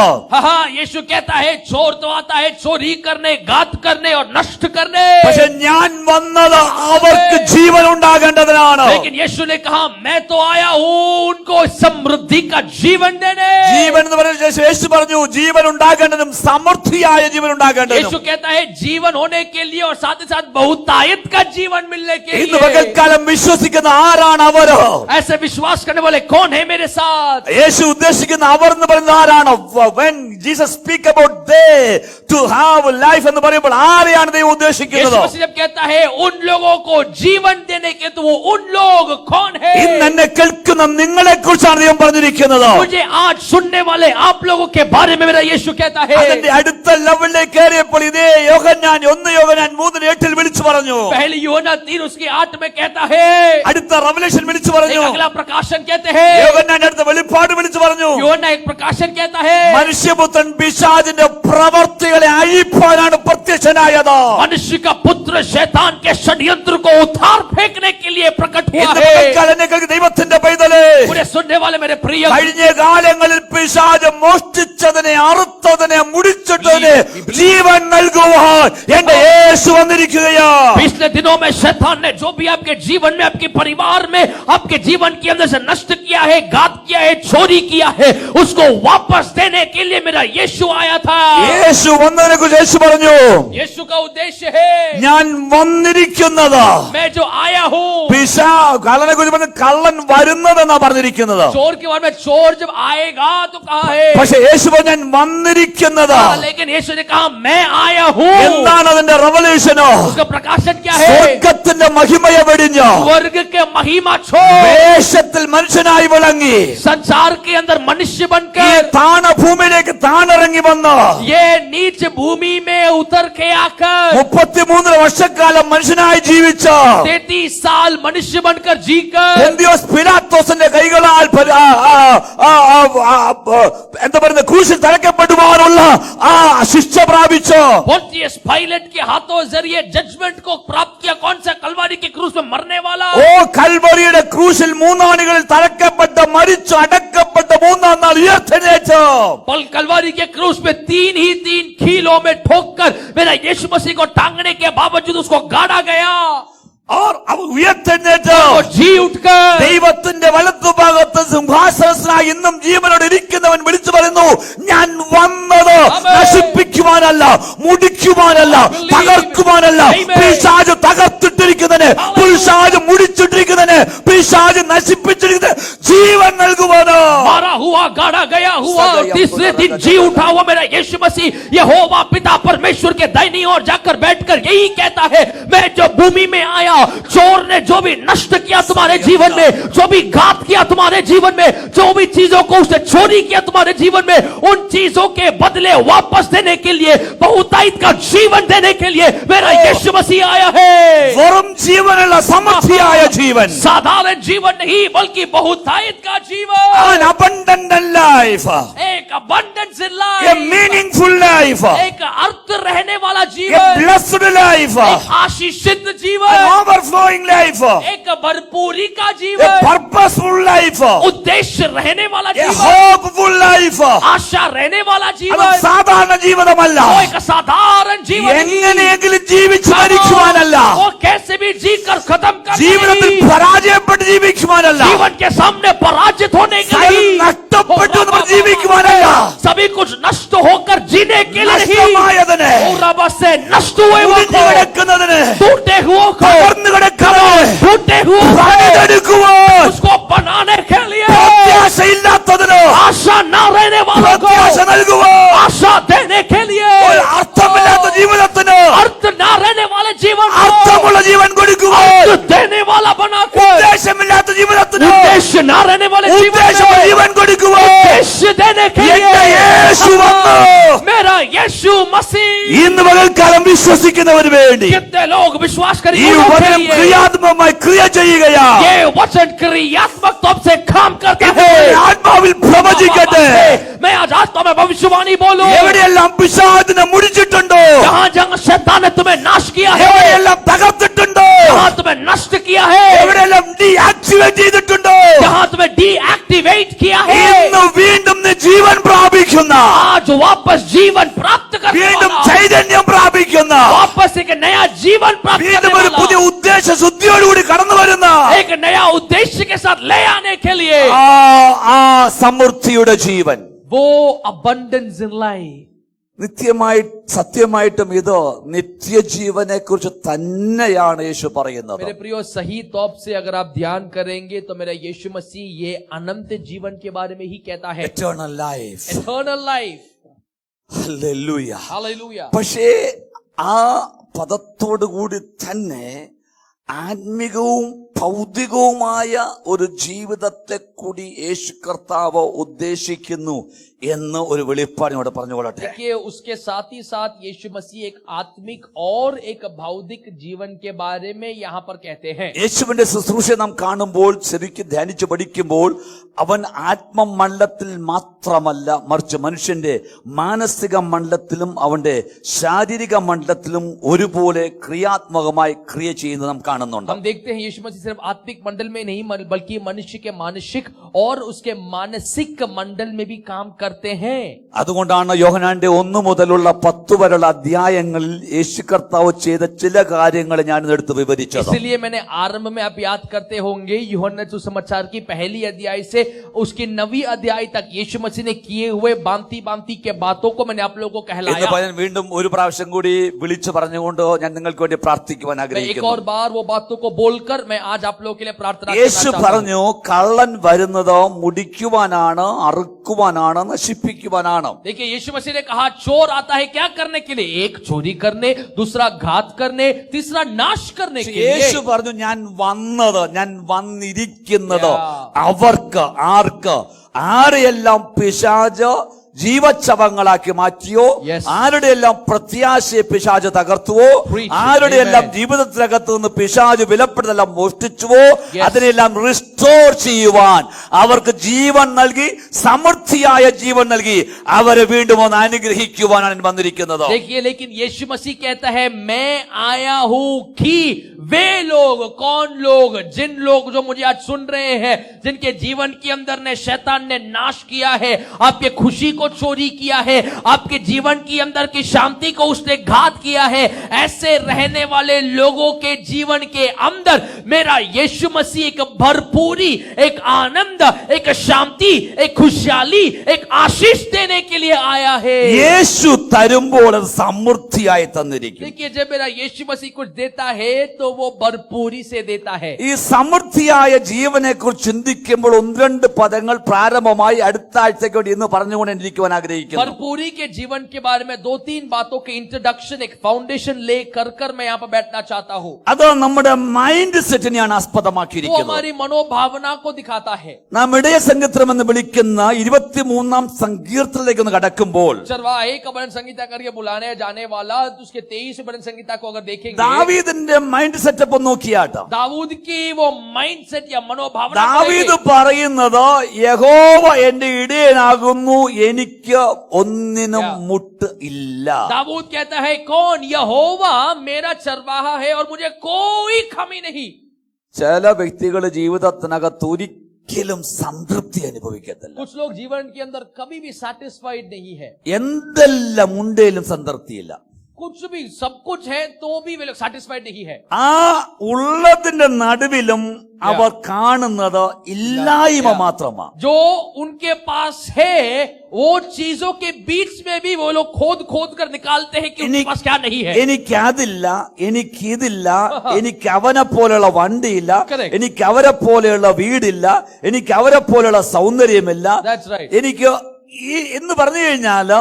Speaker 2: हाँ, यीशु कहता है चोर तो आता है चोरी करने, घात करने और नष्ट करने।
Speaker 1: പക്ഷെ ഞാൻ വന്നത് അവർക്ക് ജീവൻ ഉണ്ടാകേണ്ടതിനാണ്.
Speaker 2: लेकिन यीशु ने कहा मैं तो आया हूँ उनको समृद्धि का जीवन देने।
Speaker 1: ജീവൻ എന്ന് പറഞ്ഞ ശേഷം യേശു പറഞ്ഞു, ജീവൻ ഉണ്ടാകേണ്ടതും സമൃദ്ധിയായ ജീവൻ ഉണ്ടാകേണ്ടതും.
Speaker 2: यीशु कहता है जीवन होने के लिए और साथ ही साथ बहुतायत का जीवन मिलने के
Speaker 1: ഇന്ന്
Speaker 2: लिए।
Speaker 1: പകൽക്കാലം വിശ്വസിക്കുന്ന ആരാണ് അവര്?
Speaker 2: ऐसे विश्वास करने वाले कौन है मेरे साथ?
Speaker 1: യേശു ഉദ്ദേശിക്കുന്ന അവർ എന്ന് പറയുന്നത് ആരാണ്? when Jesus speak about they to have life എന്ന് പറയുമ്പോൾ ആരെയാണ് ദൈവം
Speaker 2: यीशु
Speaker 1: ഉദ്ദേശിക്കുന്നത്?
Speaker 2: मसीह जब कहता है उन लोगों को जीवन देने के, तो वो उन लोग कौन है?
Speaker 1: ഇന്ന് എന്നെ കേൾക്കുന്ന നിങ്ങളെ കുറിച്ചാണ് ദൈവം പറഞ്ഞിരിക്കുന്നത്.
Speaker 2: मुझे आज सुनने वाले आप लोगों के बारे में मेरा यीशु कहता है।
Speaker 1: അതിന്റെ അടുത്ത ലെവലിലേക്ക് കയറിയപ്പോൾ ഇതേ യോഹന്നാൻ 1:8 വിളിച്ചു പറഞ്ഞു.
Speaker 2: पहली यूहन्ना 3 उसकी 8 में कहता है।
Speaker 1: അടുത്ത റെവലേഷൻ വിളിച്ചു
Speaker 2: एक
Speaker 1: പറഞ്ഞു.
Speaker 2: अगला प्रकाशन कहते हैं।
Speaker 1: യോഹന്നാൻ അടുത്ത വെളിപ്പാട് വിളിച്ചു പറഞ്ഞു.
Speaker 2: यूहन्ना एक प्रकाशन कहता है।
Speaker 1: മനുഷ്യപുത്രൻ പിശാചിന്റെ പ്രവർത്തികളെ അഴിപ്പാനാണ് പ്രത്യക്ഷനായത്.
Speaker 2: मनुष्य का पुत्र शैतान के षड्यंत्र को उतार फेंकने के लिए प्रकट हुआ
Speaker 1: ഇന്ന്
Speaker 2: है।
Speaker 1: പകൽക്കാലം എന്നെ കേൾക്കുന്ന ദൈവത്തിന്റെ പൈതലേ,
Speaker 2: मुझे सुनने वाले मेरे प्रिय,
Speaker 1: കഴിഞ്ഞ കാലങ്ങളിൽ പിശാച് മോഷ്ടിച്ചതിനെ, അറുത്തതിനെ, മുടിച്ചിട്ടതിനെ ജീവൻ നൽകുവാൻ എന്റെ യേശു വന്നിരിക്കുകയാ.
Speaker 2: पिछले दिनों में शैतान ने जो भी आपके जीवन में, आपके परिवार में, आपके जीवन के अंदर से नष्ट किया है, घात किया है, चोरी किया है, उसको वापस देने के लिए मेरा यीशु आया था।
Speaker 1: യേശു വന്നതിനെ കുറിച്ച് യേശു പറഞ്ഞു,
Speaker 2: यीशु का उद्देश्य है
Speaker 1: ഞാൻ വന്നിരിക്കുന്നത്.
Speaker 2: मैं जो आया हूँ।
Speaker 1: കള്ളനെ കുറിച്ച് പറഞ്ഞു, കള്ളൻ വരുന്നതെന്നാ പറഞ്ഞിരിക്കുന്നത്.
Speaker 2: चोर के बारे में चोर जब आएगा तो कहा है,
Speaker 1: പക്ഷെ യേശു പറഞ്ഞു, ഞാൻ വന്നിരിക്കുന്നത്.
Speaker 2: लेकिन यीशु ने कहा मैं आया हूँ।
Speaker 1: എന്താണ് അതിന്റെ റെവലേഷനോ?
Speaker 2: उसका प्रकाशन क्या है?
Speaker 1: സ്വർഗ്ഗത്തിന്റെ മഹിമയെ വെടിഞ്ഞ്
Speaker 2: स्वर्ग के महिमा छोड़
Speaker 1: ദേശത്തിൽ മനുഷ്യനായി വിളങ്ങി
Speaker 2: संसार के अंदर मनुष्य
Speaker 1: ഈ
Speaker 2: बनकर
Speaker 1: താണ ഭൂമിയിലേക്ക് താണിറങ്ങി വന്ന്
Speaker 2: ये नीच भूमि में उतर के आकर
Speaker 1: 33 വർഷക്കാലം മനുഷ്യനായി ജീവിച്ച
Speaker 2: 33 साल मनुष्य बनकर जीकर
Speaker 1: പൊന്തിയോസ് പിലാത്തോസിന്റെ കൈകളാൽ എന്താ പറയുന്നത്, ക്രൂശിൽ തറയ്ക്കപ്പെടുവാനുള്ള ആ ശിക്ഷ പ്രാപിച്ചു.
Speaker 2: पोंतियस पायलट के हाथों जरिए जजमेंट को प्राप्त किया। कौन सा? कलवारी के क्रूस में मरने वाला।
Speaker 1: ഓ കൽവറിയുടെ ക്രൂശിൽ മൂന്നാണികളിൽ തറയ്ക്കപ്പെട്ട, മരിച്ചു, അടക്കപ്പെട്ട, മൂന്നാം നാൾ ഉയർത്തെഴുന്നേറ്റു.
Speaker 2: पल कलवारी के क्रूस में 3 खीलों में ठोककर मेरा यीशु मसीह को टांगने के बावजूद उसको गाड़ा गया
Speaker 1: അവർ ഉയർത്തെഴുന്നേറ്റ്
Speaker 2: और जी उठकर
Speaker 1: ദൈവത്തിന്റെ വലത്തുഭാഗത്ത് സിംഹാസനസ്ഥനായി ഇന്നും ജീവനോട് ഇരിക്കുന്നവൻ വിളിച്ചു പറയുന്നു, ഞാൻ വന്നത് നശിപ്പിക്കുവാനല്ല, മുടിക്കുവാനല്ല, തകർക്കുവാനല്ല. പിശാച് തകർത്തിട്ടിരിക്കുന്നതിന്, പിശാച് മുടിച്ചിട്ടിരിക്കുന്നതിന്, പിശാച് നശിപ്പിച്ചിരിക്കുന്നതിന് ജീവൻ നൽകുവാനോ.
Speaker 2: मारा हुआ, गाड़ा गया हुआ, तीसरे दिन जी उठा हुआ मेरा यीशु मसीह यहोवा पिता परमेश्वर के दाहिनी ओर जाकर बैठकर यही कहता है, मैं जो भूमि में आया, चोर ने जो भी नष्ट किया तुम्हारे जीवन में, जो भी घात किया तुम्हारे जीवन में, जो भी चीजों को उसने चोरी किया तुम्हारे जीवन में, उन चीजों के बदले वापस देने के लिए, बहुतायत का जीवन देने के लिए मेरा यीशु मसीह आया है।
Speaker 1: വെറും ജീവനല്ല, സമൃദ്ധിയായ ജീവൻ.
Speaker 2: साधारण जीवन नहीं बल्कि बहुतायत का जीवन,
Speaker 1: an abundant life,
Speaker 2: एक abundance in
Speaker 1: a
Speaker 2: life,
Speaker 1: meaningful life,
Speaker 2: एक अर्थ रहने वाला
Speaker 1: a
Speaker 2: जीवन,
Speaker 1: blessed life,
Speaker 2: एक आशीषित
Speaker 1: an
Speaker 2: जीवन,
Speaker 1: overflowing life,
Speaker 2: एक भरपूरी का
Speaker 1: a
Speaker 2: जीवन,
Speaker 1: purposeful life,
Speaker 2: उद्देश्य रहने वाला
Speaker 1: a
Speaker 2: जीवन,
Speaker 1: hopeful life.
Speaker 2: आशा रहने वाला
Speaker 1: അത്
Speaker 2: जीवन,
Speaker 1: സാധാരണ ജീവിതമല്ല,
Speaker 2: वो एक साधारण जीवन नहीं,
Speaker 1: എങ്ങനെയെങ്കിലും ജീവിച്ചു മരിക്കുവാനല്ല,
Speaker 2: वो कैसे भी जी कर खत्म
Speaker 1: ജീവിതത്തിൽ പരാജയപ്പെട്ട് ജീവിക്കുവാനല്ല,
Speaker 2: जीवन के सामने पराजित होने के
Speaker 1: സകലം
Speaker 2: लिए
Speaker 1: നഷ്ടപ്പെട്ടു നമ്മൾ ജീവിക്കുവാനല്ല,
Speaker 2: सभी कुछ नष्ट होकर जीने के लिए नहीं,
Speaker 1: നഷ്ടമായതിനെ,
Speaker 2: और रब से नष्ट हुए
Speaker 1: ഒടിഞ്ഞു കിടക്കുന്നതിന്,
Speaker 2: टूटे हुए को
Speaker 1: തകർന്നു കിടക്കുന്നതിന്
Speaker 2: टूटे हुए
Speaker 1: പണിതെടുക്കുവാൻ,
Speaker 2: उसको बनाने के लिए
Speaker 1: പ്രത്യാശയില്ലാത്തതിന്
Speaker 2: आशा न रहने वालों को
Speaker 1: പ്രത്യാശ നൽകുവാൻ,
Speaker 2: आशा देने के लिए
Speaker 1: ഒരു അർത്ഥമില്ലാത്ത ജീവിതത്തിന്
Speaker 2: अर्थ न रहने वाले जीवन को
Speaker 1: അർത്ഥമുള്ള ജീവൻ കൊടുക്കുവാൻ,
Speaker 2: अर्थ देने वाला बनाकर
Speaker 1: ഉദ്ദേശമില്ലാത്ത ജീവിതത്തിന്
Speaker 2: उद्देश्य न रहने वाले जीवन
Speaker 1: ഉദ്ദേശമുള്ള
Speaker 2: को
Speaker 1: ജീവൻ കൊടുക്കുവാൻ
Speaker 2: उद्देश्य देने के
Speaker 1: എന്റെ യേശു വന്നു.
Speaker 2: लिए मेरा यीशु मसीह।
Speaker 1: ഇന്ന് പകൽക്കാലം വിശ്വസിക്കുന്നവന് വേണ്ടി
Speaker 2: कितने लोग विश्वास
Speaker 1: ഈ
Speaker 2: करेंगे
Speaker 1: വചനം ക്രിയാത്മകമായി ക്രിയ ചെയ്യുകയാ.
Speaker 2: ये वचन क्रियात्मक तौर से काम करता
Speaker 1: ഇത്
Speaker 2: है।
Speaker 1: ആത്മാവിൽ പ്രവചിക്കട്ടെ.
Speaker 2: मैं आज आत्मा में भविष्यवाणी बोलूं,
Speaker 1: എവിടെയെല്ലാം പിശാചിനെ മുടിച്ചിട്ടുണ്ടോ,
Speaker 2: जहाँ जहाँ शैतान ने तुम्हें नाश किया है,
Speaker 1: എവിടെയെല്ലാം തകർത്തിട്ടുണ്ടോ,
Speaker 2: जहाँ तुम्हें नष्ट किया है,
Speaker 1: എവിടെയെല്ലാം ഡീആക്ടിവേറ്റ് ചെയ്തിട്ടുണ്ടോ,
Speaker 2: जहाँ तुम्हें डीएक्टिवेट किया है,
Speaker 1: ഇന്ന് വീണ്ടും നീ ജീവൻ പ്രാപിക്കുന്ന,
Speaker 2: आज वापस जीवन प्राप्त करने
Speaker 1: വീണ്ടും
Speaker 2: वाला,
Speaker 1: ചൈതന്യം പ്രാപിക്കുന്ന,
Speaker 2: वापस एक नया जीवन प्राप्त
Speaker 1: വീണ്ടും
Speaker 2: करने
Speaker 1: ഒരു പുതിയ
Speaker 2: वाला,
Speaker 1: ഉദ്ദേശ ശുദ്ധിയോടുകൂടി കടന്നു വരുന്ന
Speaker 2: एक नया उद्देश्य के साथ ले आने के लिए
Speaker 1: ആ സമൃദ്ധിയുടെ ജീവൻ.
Speaker 2: वो abundance in life।
Speaker 1: നിത്യമായി സത്യമായിട്ടും ഇത് നിത്യജീവനെ കുറിച്ച് തന്നെയാണ് യേശു പറയുന്നത്.
Speaker 2: मेरे प्रियो, सही तौर से अगर आप ध्यान करेंगे तो मेरा यीशु मसीह ये अनंत जीवन के बारे में ही कहता है,
Speaker 1: eternal life.
Speaker 2: eternal life।
Speaker 1: Hallelujah.
Speaker 2: Hallelujah।
Speaker 1: പക്ഷേ ആ പദത്തോടു കൂടി തന്നെ ആത്മികവും ഭൗതികവുമായ ഒരു ജീവിതത്തെ കൂടി യേശു കർത്താവ് ഉദ്ദേശിക്കുന്നു എന്ന് ഒരു വെളിപ്പാട് ഇവിടെ പറഞ്ഞുകൊള്ളട്ടെ.
Speaker 2: देखिए, उसके साथ ही साथ यीशु मसीह एक आत्मिक और एक भौतिक जीवन के बारे में यहाँ पर कहते हैं।
Speaker 1: യേശുവിന്റെ ശുശ്രൂഷ നാം കാണുമ്പോൾ ശരിക്കും ധ്യാനിച്ചു പഠിക്കുമ്പോൾ അവൻ ആത്മമണ്ഡലത്തിൽ മാത്രമല്ല, മറിച്ച് മനുഷ്യന്റെ മാനസിക മണ്ഡലത്തിലും അവന്റെ ശാരീരിക മണ്ഡലത്തിലും ഒരുപോലെ ക്രിയാത്മകമായി ക്രിയ ചെയ്യുന്നത് നാം കാണുന്നുണ്ട്.
Speaker 2: हम देखते हैं यीशु मसीह सिर्फ आत्मिक मंडल में नहीं बल्कि मनुष्य के मानसिक और उसके मानसिक मंडल में भी काम करते हैं।
Speaker 1: അതുകൊണ്ടാണ് യോഹന്നാന്റെ 1 മുതലുള്ള 10 വരെയുള്ള അധ്യായങ്ങളിൽ യേശു കർത്താവ് ചെയ്ത ചില കാര്യങ്ങൾ ഞാൻ എടുത്ത് വിവരിച്ചത്.
Speaker 2: इसलिए मैंने आरंभ में आप याद करते होंगे यूहन्ना सुसमाचार की पहली अध्याय से उसकी 9वीं अध्याय तक यीशु मसीह ने किए हुए बांती के बातों को मैंने आप लोगों को
Speaker 1: ഇന്ന്
Speaker 2: कहलाया।
Speaker 1: ഞാൻ വീണ്ടും ഒരു പ്രാവശ്യം കൂടി വിളിച്ചു പറഞ്ഞുകൊണ്ട് ഞാൻ നിങ്ങൾക്ക് വേണ്ടി പ്രാർത്ഥിക്കുവാൻ
Speaker 2: मैं एक
Speaker 1: ആഗ്രഹിക്കുന്നു.
Speaker 2: और बार वो बातों को बोलकर मैं आज आप लोगों के लिए प्रार्थना करना
Speaker 1: യേശു
Speaker 2: चाहता हूं।
Speaker 1: പറഞ്ഞു, കള്ളൻ വരുന്നത് മുടിക്കുവാനാണ്, അറുക്കുവാനാണ്, നശിപ്പിക്കുവാനാണ്.
Speaker 2: देखिए, यीशु मसीह ने कहा चोर आता है क्या करने के लिए? एक, चोरी करने, दूसरा घात करने, तीसरा नाश करने के लिए।
Speaker 1: യേശു പറഞ്ഞു, ഞാൻ വന്നിരിക്കുന്നത്
Speaker 2: Yeah.
Speaker 1: അവർക്ക്, ആർക്ക്, ആരെയെല്ലാം പിശാച് ജീവച്ഛവങ്ങളാക്കി മാറ്റിയോ,
Speaker 2: Yes.
Speaker 1: ആരുടെ എല്ലാം പ്രത്യാശയെ പിശാച് തകർത്തുവോ,
Speaker 2: Preach.
Speaker 1: ആരുടെ എല്ലാം
Speaker 2: Amen.
Speaker 1: ജീവിതത്തിനകത്ത് നിന്ന് പിശാച് വിലപ്പെട്ടതെല്ലാം മോഷ്ടിച്ചുവോ,
Speaker 2: Yes.
Speaker 1: അതിനെല്ലാം റിസ്റ്റോർ ചെയ്യുവാൻ, അവർക്ക് ജീവൻ നൽകി, സമൃദ്ധിയായ ജീവൻ നൽകി അവരെ വീണ്ടും ഒന്ന് അനുഗ്രഹിക്കുവാനാണ് വന്നിരിക്കുന്നത്.
Speaker 2: देखिए, लेकिन यीशु मसीह कहता है मैं आया हूं कि वे लोग, कौन लोग, जिन लोग जो मुझे आज सुन रहे हैं, जिनके जीवन के अंदर ने शैतान ने नाश किया है, आपके खुशी को चोरी किया है, आपके जीवन के अंदर की शांति को उसने घात किया है, ऐसे रहने वाले लोगों के जीवन के अंदर मेरा यीशु मसीह एक भरपूरी, एक आनंद, एक शांति, एक खुशहाली, एक आशीष देने के लिए आया है।
Speaker 1: യേശു തരുമ്പോൾ അത് സമൃദ്ധിയായി തന്നിരിക്കും.
Speaker 2: देखिए, जब मेरा यीशु मसीह कुछ देता है तो वो भरपूरी से देता है।
Speaker 1: ഈ സമൃദ്ധിയായ ജീവനെ കുറിച്ച് ചിന്തിക്കുമ്പോൾ 1-2 പദങ്ങൾ പ്രാരംഭമായി അടുത്ത ആഴ്ചയ്ക്ക് വേണ്ടി ഇന്ന് പറഞ്ഞുകൊണ്ട് ഇരിക്കുവാൻ ആഗ്രഹിക്കുന്നു.
Speaker 2: भरपूरी के जीवन के बारे में 2-3 बातों के इंट्रोडक्शन, एक फाउंडेशन ले कर मैं यहाँ पर बैठना चाहता हूँ।
Speaker 1: അത് നമ്മുടെ മൈൻഡ് സെറ്റിനെയാണ്
Speaker 2: वो
Speaker 1: ആസ്പദമാക്കിയിരിക്കുന്നത്.
Speaker 2: हमारी मनोभावना को दिखाता है।
Speaker 1: നാം ഇടയ സംഗീതം എന്ന് വിളിക്കുന്ന 23-ാം സങ്കീർത്തനത്തിലേക്ക് ഒന്ന് കടക്കുമ്പോൾ
Speaker 2: चरवाहे का भजन संगीता करके बुलाने जाने वाला, तो उसके 23 भजन संगीता को अगर देखेंगे,
Speaker 1: ദാവീദിന്റെ മൈൻഡ് സെറ്റപ്പ് ഒന്ന് നോക്കിയാട്ടോ.
Speaker 2: दाऊद की वो माइंडसेट या मनोभावना को
Speaker 1: ദാവീദ്
Speaker 2: देखें।
Speaker 1: പറയുന്നത്, യഹോവ എന്റെ ഇടയനാകുന്നു, എനിക്ക് ഒന്നിനും മുട്ട് ഇല്ല.
Speaker 2: दाऊद कहता है कौन? यहोवा मेरा चरवाहा है और मुझे कोई कमी नहीं।
Speaker 1: ചില വ്യക്തികൾ ജീവിതത്തിനകത്ത് ഒരിക്കലും സംതൃപ്തി അനുഭവിക്കത്തില്ല.
Speaker 2: कुछ लोग जीवन के अंदर कभी भी सैटिस्फाइड नहीं है।
Speaker 1: എന്തെല്ലാം ഉണ്ടേലും സംതൃപ്തിയില്ല.
Speaker 2: कुछ भी सब कुछ है तो भी वे लोग satisfied नहीं है.
Speaker 1: ആ ഉള്ളതിന്റെ നടുവിലും അവർ കാണുന്നത് ഇല്ലായ്മ മാത്രമാണ്.
Speaker 2: जो उनके पास है वो चीजों के बीच में भी वो लोग खोद खोद कर निकालते हैं कि उनके पास क्या नहीं है.
Speaker 1: എനിക്കതില്ല, എനിക്കിതില്ല, എനിക്ക് അവനെ പോലെയുള്ള വണ്ടിയില്ല,
Speaker 2: Correct.
Speaker 1: എനിക്ക് അവരെ പോലെയുള്ള വീടില്ല, എനിക്ക് അവരെ പോലെയുള്ള സൗന്ദര്യമില്ല,
Speaker 2: That's right.
Speaker 1: എനിക്ക് എന്ന് പറഞ്ഞു കഴിഞ്ഞാല്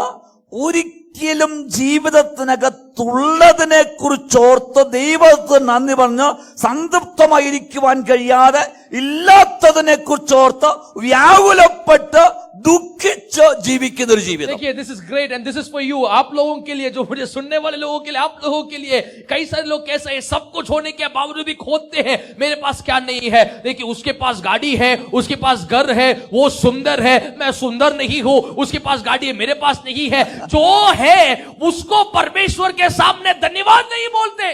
Speaker 1: ഒരിക്കലും ജീവിതത്തിനകത്തുള്ളതിനെ കുറിച്ചോർത്ത് ദൈവത്തിന് നന്ദി പറഞ്ഞ് സംതൃപ്തമായിരിക്കുവാൻ കഴിയാതെ ഇല്ലാത്തതിനെ കുറിച്ചോർത്ത് വ്യാകുലപ്പെട്ട് ദുഃഖിച്ച് ജീവിക്കുന്ന ഒരു ജീവിതം.
Speaker 2: देखिए, this is great and this is for you. आप लोगों के लिए, जो मुझे सुनने वाले लोगों के लिए, आप लोगों के लिए. कई सारे लोग कैसे है, सब कुछ होने के बावजूद भी खोदते हैं, मेरे पास क्या नहीं है. देखिए, उसके पास गाड़ी है, उसके पास घर है, वो सुंदर है, मैं सुंदर नहीं हूं. उसके पास गाड़ी है, मेरे पास नहीं है. जो है उसको परमेश्वर के सामने धन्यवाद नहीं बोलते.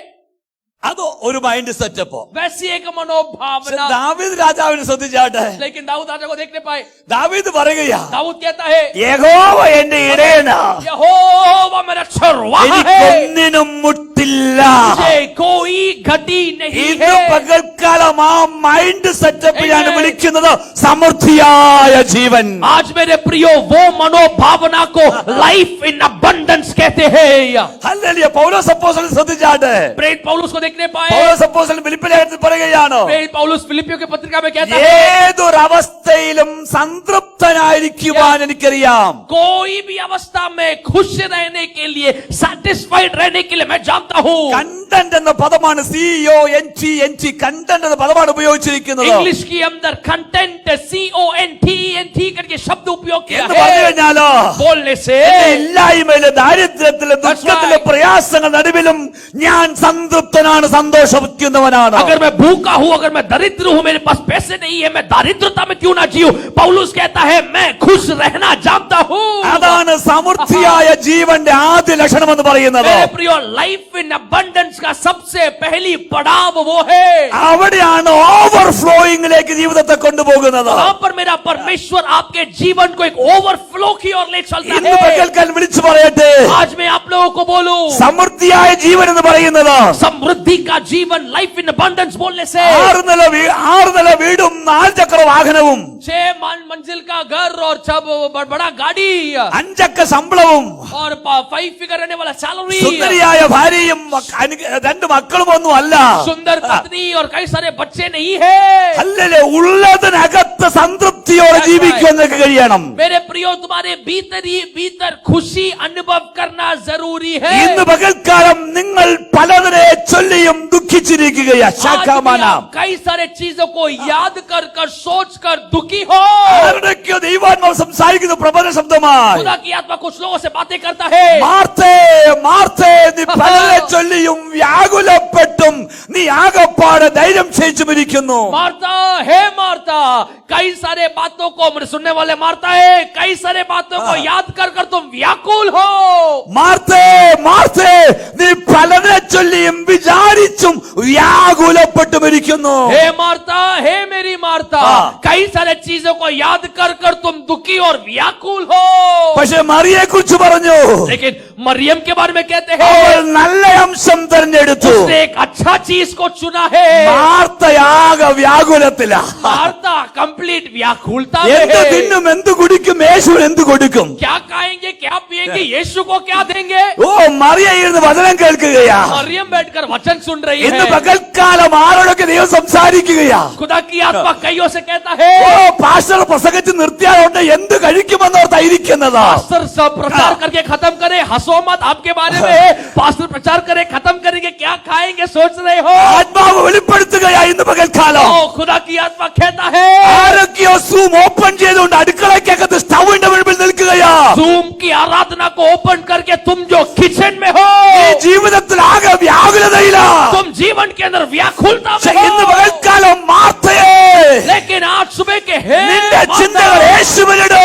Speaker 1: അത് ഒരു മൈൻഡ് സെറ്റപ്പ്.
Speaker 2: वैसी एक मनोभावना.
Speaker 1: ദാവീദ് രാജാവിനെ ശ്രദ്ധിച്ചാട്ടെ.
Speaker 2: लेकिन दाऊद राजा को देखने पाए.
Speaker 1: ദാവീദ് പറയുകയാ,
Speaker 2: दाऊद कहता है,
Speaker 1: യഹോവ എന്റെ ഇടയനാ,
Speaker 2: यहोवा मेरा चरवाहा है,
Speaker 1: എനിക്കൊന്നിനും മുട്ടില്ല.
Speaker 2: मुझे कोई घटी नहीं
Speaker 1: ഇന്ന്
Speaker 2: है.
Speaker 1: പകൽക്കാലം ആ മൈൻഡ് സെറ്റപ്പിലാണ് വിളിക്കുന്നത് സമൃദ്ധിയായ ജീവൻ.
Speaker 2: आज मेरे प्रियो वो मनोभावना को लाइफ इन अबंडेंस कहते हैं.
Speaker 1: ഹല്ലേലൂയ. പൗലോസ് അപ്പോസ്തലൻ ശ്രദ്ധിച്ചാട്ടെ.
Speaker 2: प्रेरित पौलुस को देखने पाए.
Speaker 1: പൗലോസ് അപ്പോസ്തലൻ ഫിലിപ്പിയ ലേഖനത്തിൽ പറയുകയാണ്,
Speaker 2: प्रेरित पौलुस फिलिपियों की पत्रिका में कहता है,
Speaker 1: ഏതൊരവസ്ഥയിലും സംതൃപ്തനായിരിക്കുവാൻ എനിക്കറിയാം.
Speaker 2: कोई भी अवस्था में खुश रहने के लिए, सैटिस्फाइड रहने के लिए मैं जानता हूँ.
Speaker 1: കണ്ടന്റ് എന്ന പദമാണ് CONTENT കണ്ടന്റ് എന്ന പദമാണ് ഉപയോഗിച്ചിരിക്കുന്നത്.
Speaker 2: इंग्लिश के अंदर कंटेंट CONTENT करके शब्द उपयोग किया
Speaker 1: എന്ന് പറഞ്ഞു
Speaker 2: है.
Speaker 1: കഴിഞ്ഞാലോ
Speaker 2: बोलने से
Speaker 1: ഇല്ലായ്മയിലും ദാരിദ്ര്യത്തിലും ദുഃഖത്തിലും പ്രയാസങ്ങൾ നടുവിലും ഞാൻ സംതൃപ്തനാണ്, സന്തോഷിക്കുന്നവനാണ്.
Speaker 2: अगर मैं भूखा हूं, अगर मैं दरिद्र हूं, मेरे पास पैसे नहीं है, मैं दारिद्रता में क्यों ना जीऊं, पौलुस कहता है मैं खुश रहना जानता हूं.
Speaker 1: അതാണ് സമൃദ്ധിയായ ജീവന്റെ ആദ്യ ലക്ഷണം എന്ന് പറയുന്നത്.
Speaker 2: मेरे प्रियो, लाइफ इन अबंडेंस का सबसे पहली पड़ाव वो है.
Speaker 1: അവിടെയാണ് ഓവർഫ്ലോയിങ്ങിലേക്ക് ജീവിതത്തെ കൊണ്ടുപോകുന്നത്.
Speaker 2: वहां पर मेरा परमेश्वर आपके जीवन को एक ओवरफ्लो की ओर ले चलता
Speaker 1: ഇന്ന്
Speaker 2: है.
Speaker 1: പകൽക്കാലം വിളിച്ചു പറയട്ടെ,
Speaker 2: आज मैं आप लोगों को बोलूं,
Speaker 1: സമൃദ്ധിയായ ജീവൻ എന്ന് പറയുന്നത്
Speaker 2: समृद्धि का जीवन, लाइफ इन अबंडेंस बोलने से
Speaker 1: 6 നില വീടും 4 ചക്ര വാഹനവും
Speaker 2: 6 मंजिल का घर और 6 बड़ा गाड़ी
Speaker 1: 5 അക്ക ശമ്പളവും
Speaker 2: और 5 फिगर रहने वाला सैलरी,
Speaker 1: സുന്ദരിയായ ഭാര്യയും 2 മക്കളും ഒന്നും അല്ല.
Speaker 2: सुंदर पत्नी और कई सारे बच्चे नहीं है.
Speaker 1: അല്ലല്ലേ, ഉള്ളതിനകത്ത് സംതൃപ്തിയോടെ ജീവിക്കുവാൻ നിനക്ക് കഴിയണം.
Speaker 2: मेरे प्रियो, तुम्हारे भीतर ही भीतर खुशी अनुभव करना जरूरी है.
Speaker 1: ഇന്ന് പകൽക്കാലം നിങ്ങൾ പലതിനെ ചൊല്ലിയും ദുഃഖിച്ചിരിക്കുകയാ.
Speaker 2: आज भी
Speaker 1: ശാഖാമാന
Speaker 2: आप कई सारे चीजों को याद कर कर सोच कर दुखी हो.
Speaker 1: ആരുടെയൊക്കെയോ ദൈവാത്മാവ് സംസാരിക്കുന്ന പ്രബല ശബ്ദമായി,
Speaker 2: खुदा की आत्मा कुछ लोगों से बातें करता है.
Speaker 1: മാർത്തേ മാർത്തേ, നീ പലതിനെ ചൊല്ലിയും വ്യാകുലപ്പെട്ടും നീ ആകപ്പാടെ ധൈര്യം ക്ഷയിച്ചുമിരിക്കുന്നു.
Speaker 2: मारता है मारता, कई सारे बातों को मुझे सुनने वाले मारता है, कई सारे बातों को याद कर कर तुम व्याकुल हो.
Speaker 1: മാർത്തേ മാർത്തേ, നീ പലതിനെ ചൊല്ലിയും വിചാരിച്ചും വ്യാകുലപ്പെട്ടുമിരിക്കുന്നു.
Speaker 2: हे मारता, हे मेरी मारता, कई सारे चीजों को याद कर कर तुम दुखी और व्याकुल हो.
Speaker 1: പക്ഷെ മറിയെ കുറിച്ച് പറഞ്ഞു,
Speaker 2: लेकिन मरियम के बारे में कहते
Speaker 1: അവൾ
Speaker 2: हैं,
Speaker 1: നല്ല അംശം തെരഞ്ഞെടുത്തു.
Speaker 2: उसने एक अच्छा चीज को चुना है.
Speaker 1: മാർത്തയാകെ വ്യാകുലത്തില.
Speaker 2: मारता कंप्लीट व्याकुलता में
Speaker 1: എന്ത്
Speaker 2: है.
Speaker 1: തിന്നും എന്ത് കുടിക്കും, യേശുവിന് എന്ത് കൊടുക്കും?
Speaker 2: क्या खाएंगे, क्या पिएंगे, यीशु को क्या देंगे.
Speaker 1: ഓ, മറിയ ഇരുന്ന് വചനം കേൾക്കുകയാ.
Speaker 2: मरियम बैठकर वचन सुन रही
Speaker 1: ഇന്ന്
Speaker 2: है.
Speaker 1: പകൽക്കാലം ആരോടൊക്കെ ദൈവം സംസാരിക്കുകയാ.
Speaker 2: खुदा की आत्मा कईयों से कहता
Speaker 1: ഓ,
Speaker 2: है,
Speaker 1: പാസ്റ്റർ പ്രസംഗിച്ച് നിർത്തിയാലുണ്ട് എന്ത് കഴിക്കുമെന്നോർത്തായിരിക്കുന്നത്.
Speaker 2: पास्टर सब प्रचार करके खत्म करे, हंसो मत, आपके बारे में है. पास्टर प्रचार करे, खत्म करेंगे, क्या खाएंगे सोच रहे हो.
Speaker 1: ആത്മാവ് വെളിപ്പെടുത്തുകയാ ഇന്ന് പകൽക്കാലം.
Speaker 2: ओ, खुदा की आत्मा कहता है,
Speaker 1: ആരൊക്കെയോ സൂം ഓപ്പൺ ചെയ്തുകൊണ്ട് അടുക്കളയ്ക്കകത്ത് സ്റ്റൗവിന്റെ മുൻപിൽ നിൽക്കുകയാ.
Speaker 2: जूम की आराधना को ओपन करके तुम जो किचन में हो,
Speaker 1: ഈ ജീവിതത്തിൽ ആകെ വ്യാകുലതയില.
Speaker 2: तुम जीवन के अंदर व्याकुलता
Speaker 1: പക്ഷെ
Speaker 2: में
Speaker 1: ഇന്ന്
Speaker 2: हो.
Speaker 1: പകൽക്കാലം മാർത്തയെ,
Speaker 2: लेकिन आज सुबह के है
Speaker 1: നിന്റെ ചിന്തകൾ യേശുവിനിട്.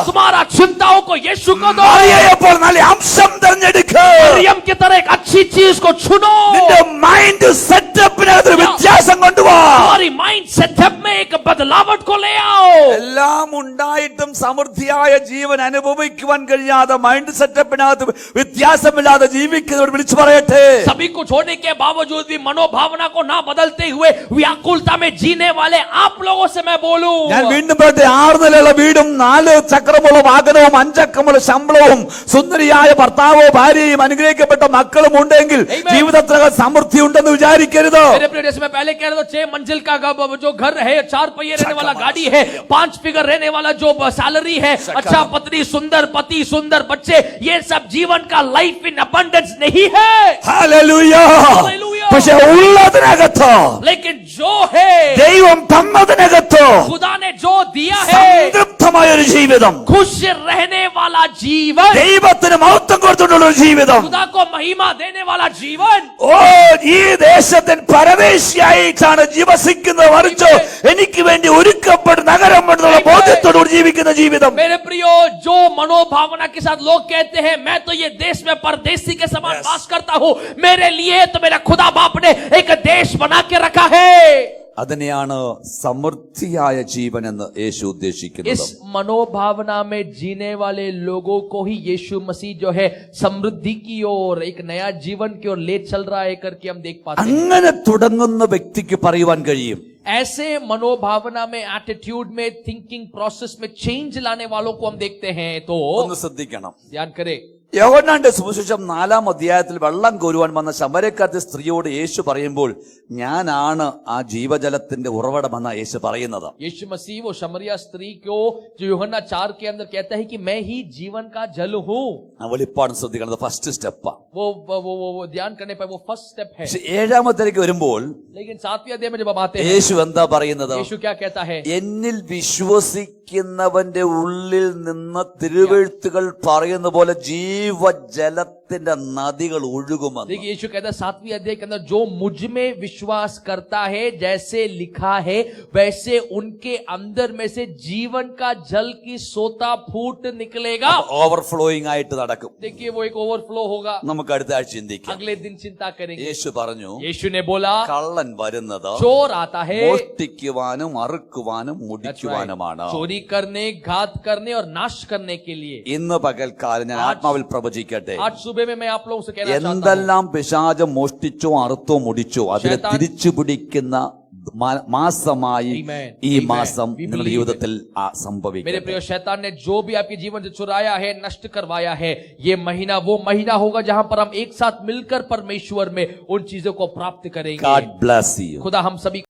Speaker 2: तुम्हारा चिंताओं को यीशु को दो.
Speaker 1: മറിയയെപ്പോൾ നല്ല അംശം തെരഞ്ഞെടുക്കുക.
Speaker 2: मरियम की तरह एक अच्छी चीज को चुनो.
Speaker 1: നിന്റെ മൈൻഡ് സെറ്റപ്പിനകത്ത് വ്യത്യാസം കൊണ്ടുപോവാ.
Speaker 2: हमारी माइंड सेटअप में एक बदलावट को ले आओ.
Speaker 1: എല്ലാം ഉണ്ടായിട്ടും എല്ലാവർക്കും സമൃദ്ധിയായ ജീവൻ അനുഭവിക്കുവാൻ കഴിയാതെ മൈൻഡ് സെറ്റപ്പിനകത്ത് വ്യത്യാസമില്ലാതെ ജീവിക്കുന്നവർ വിളിച്ചു പറയട്ടെ.
Speaker 2: सभी को छोड़ने के बावजूद भी मनोभावना को ना बदलते हुए व्याकुलता में जीने वाले आप लोगों से मैं बोलूं.
Speaker 1: ഞാൻ വീണ്ടും പറയട്ടെ, 6 നിലയുള്ള വീടും 4 ചക്രമുള്ള വാഹനവും 5 അക്കമുള്ള ശമ്പളവും സുന്ദരിയായ ഭർത്താവോ ഭാര്യയും അനുഗ്രഹിക്കപ്പെട്ട മക്കളും ഉണ്ടെങ്കിൽ ജീവിതത്തിൽ സമൃദ്ധി ഉണ്ടെന്ന് വിചാരിക്കരുത്.
Speaker 2: मेरे प्रिय, जैसे मैं पहले कह रहा था, 6 मंजिल का जो घर है, 4 पहिए रहने वाला गाड़ी है, 5 फिगर रहने वाला जो सैलरी है, अच्छा पत्नी, सुंदर पति, सुंदर बच्चे, ये सब जीवन का लाइफ इन अबंडेंस नहीं है.
Speaker 1: ഹല്ലേലൂയ.
Speaker 2: Hallelujah.
Speaker 1: പക്ഷെ ഉള്ളതിനകത്ത്,
Speaker 2: लेकिन जो है
Speaker 1: ദൈവം തന്നതിനകത്ത്
Speaker 2: खुदा ने जो दिया है,
Speaker 1: സംതൃപ്തമായ ഒരു ജീവിതം,
Speaker 2: खुश रहने वाला जीवन,
Speaker 1: ദൈവത്തിന് മഹത്വം കൊടുത്തുള്ള ഒരു ജീവിതം,
Speaker 2: खुदा को महिमा देने वाला जीवन.
Speaker 1: ഓ ഈ ദേശത്തിൽ പരദേശിയായിട്ടാണ് ജീവിക്കുന്നത്, മറിച്ച് എനിക്ക് വേണ്ടി ഒരുക്കപ്പെട്ട നഗരം എന്നുള്ള ബോധ്യത്തോടുകൂടി ജീവിക്കുന്ന ജീവിതം.
Speaker 2: मेरे प्रियो, जो मनोभावना के साथ लोग कहते हैं मैं तो ये देश में परदेसी के समान वास करता हूँ, मेरे लिए तो मेरा खुदा बाप ने एक देश बना के रखा है.
Speaker 1: അതിനെയാണ് സമൃദ്ധിയായ ജീവൻ എന്ന് യേശു ഉദ്ദേശിക്കുന്നത്.
Speaker 2: इस मनोभावना में जीने वाले लोगों को ही यीशु मसीह जो है समृद्धि की ओर, एक नया जीवन की ओर ले चल रहा है करके हम देख पाते हैं.
Speaker 1: അങ്ങനെ തുടങ്ങുന്ന വ്യക്തിക്ക് പറയുവാൻ കഴിയും,
Speaker 2: ऐसे मनोभावना में, एटीट्यूड में, थिंकिंग प्रोसेस में चेंज लाने वालों को हम देखते हैं. तो
Speaker 1: ഒന്ന് ശ്രദ്ധിക്കണം.
Speaker 2: ध्यान करें,
Speaker 1: യോഹന്നാന്റെ സുവിശേഷം 4-ാം അധ്യായത്തിൽ വെള്ളം കോരുവാൻ വന്ന ശമര്യക്കാരത്തി സ്ത്രീയോട് യേശു പറയുമ്പോൾ ഞാനാണ് ആ ജീവജലത്തിന്റെ ഉറവിടമെന്ന യേശു പറയുന്നത്.
Speaker 2: यीशु मसीह वो शमरिया स्त्री को जो यूहन्ना 4 के अंदर कहता है कि मैं ही जीवन का जल हूँ.
Speaker 1: വെളിപ്പാട് ശ്രദ്ധിക്കണം, ഫസ്റ്റ് സ്റ്റെപ്പാ.
Speaker 2: वो ध्यान करने पर वो फर्स्ट स्टेप है.
Speaker 1: പക്ഷെ 7-ാമത്തേക്ക് വരുമ്പോൾ
Speaker 2: लेकिन 7वें अध्याय में जब हम आते हैं,
Speaker 1: യേശു എന്താ പറയുന്നത്?
Speaker 2: यीशु क्या कहता है?
Speaker 1: എന്നിൽ വിശ്വസിക്കുന്നവന്റെ ഉള്ളിൽ നിന്ന് തിരുവെഴുത്തുകൾ പറയുന്ന പോലെ ജീവജലത്തിന്റെ നദികൾ ഒഴുകുമെന്ന്.
Speaker 2: देखिए, यीशु कहता है 7वीं अध्याय के अंदर, जो मुझ में विश्वास करता है, जैसे लिखा है वैसे उनके अंदर में से जीवन का जल की सोता फूट निकलेगा.
Speaker 1: ഓവർഫ്ലോയിങ് ആയിട്ട് നടക്കും.
Speaker 2: देखिए, वो एक ओवरफ्लो होगा.
Speaker 1: നമുക്ക് അടുത്ത ആഴ്ച ചിന്തിക്കാം.
Speaker 2: अगले दिन चिंता करेंगे.
Speaker 1: യേശു പറഞ്ഞു,
Speaker 2: यीशु ने बोला,
Speaker 1: കള്ളൻ വരുന്നത്
Speaker 2: चोर आता है
Speaker 1: മോഷ്ടിക്കുവാനും അറുക്കുവാനും മുടിക്കുവാനുമാണ്.
Speaker 2: चोरी करने, घात करने और नाश करने के लिए.
Speaker 1: ഇന്ന് പകൽക്കാലം ഞാൻ ആത്മാവിൽ പ്രവചിക്കട്ടെ,
Speaker 2: आज सुबह में मैं आप लोगों से कहना चाहता हूं,
Speaker 1: എന്തെല്ലാം പിശാചം മോഷ്ടിച്ചോ അറുത്തോ മുടിച്ചോ അതിനെ തിരിച്ചു പിടിക്കുന്ന മാസമായി ഈ മാസം നിങ്ങളുടെ ജീവിതത്തിൽ സംഭവിക്കും.
Speaker 2: मेरे प्रिय, शैतान ने जो भी आपके जीवन से चुराया है, नष्ट करवाया है, ये महीना वो महीना होगा जहां पर हम एक साथ मिलकर परमेश्वर में उन चीजों को प्राप्त करेंगे.
Speaker 1: God bless you.
Speaker 2: खुदा हम सभी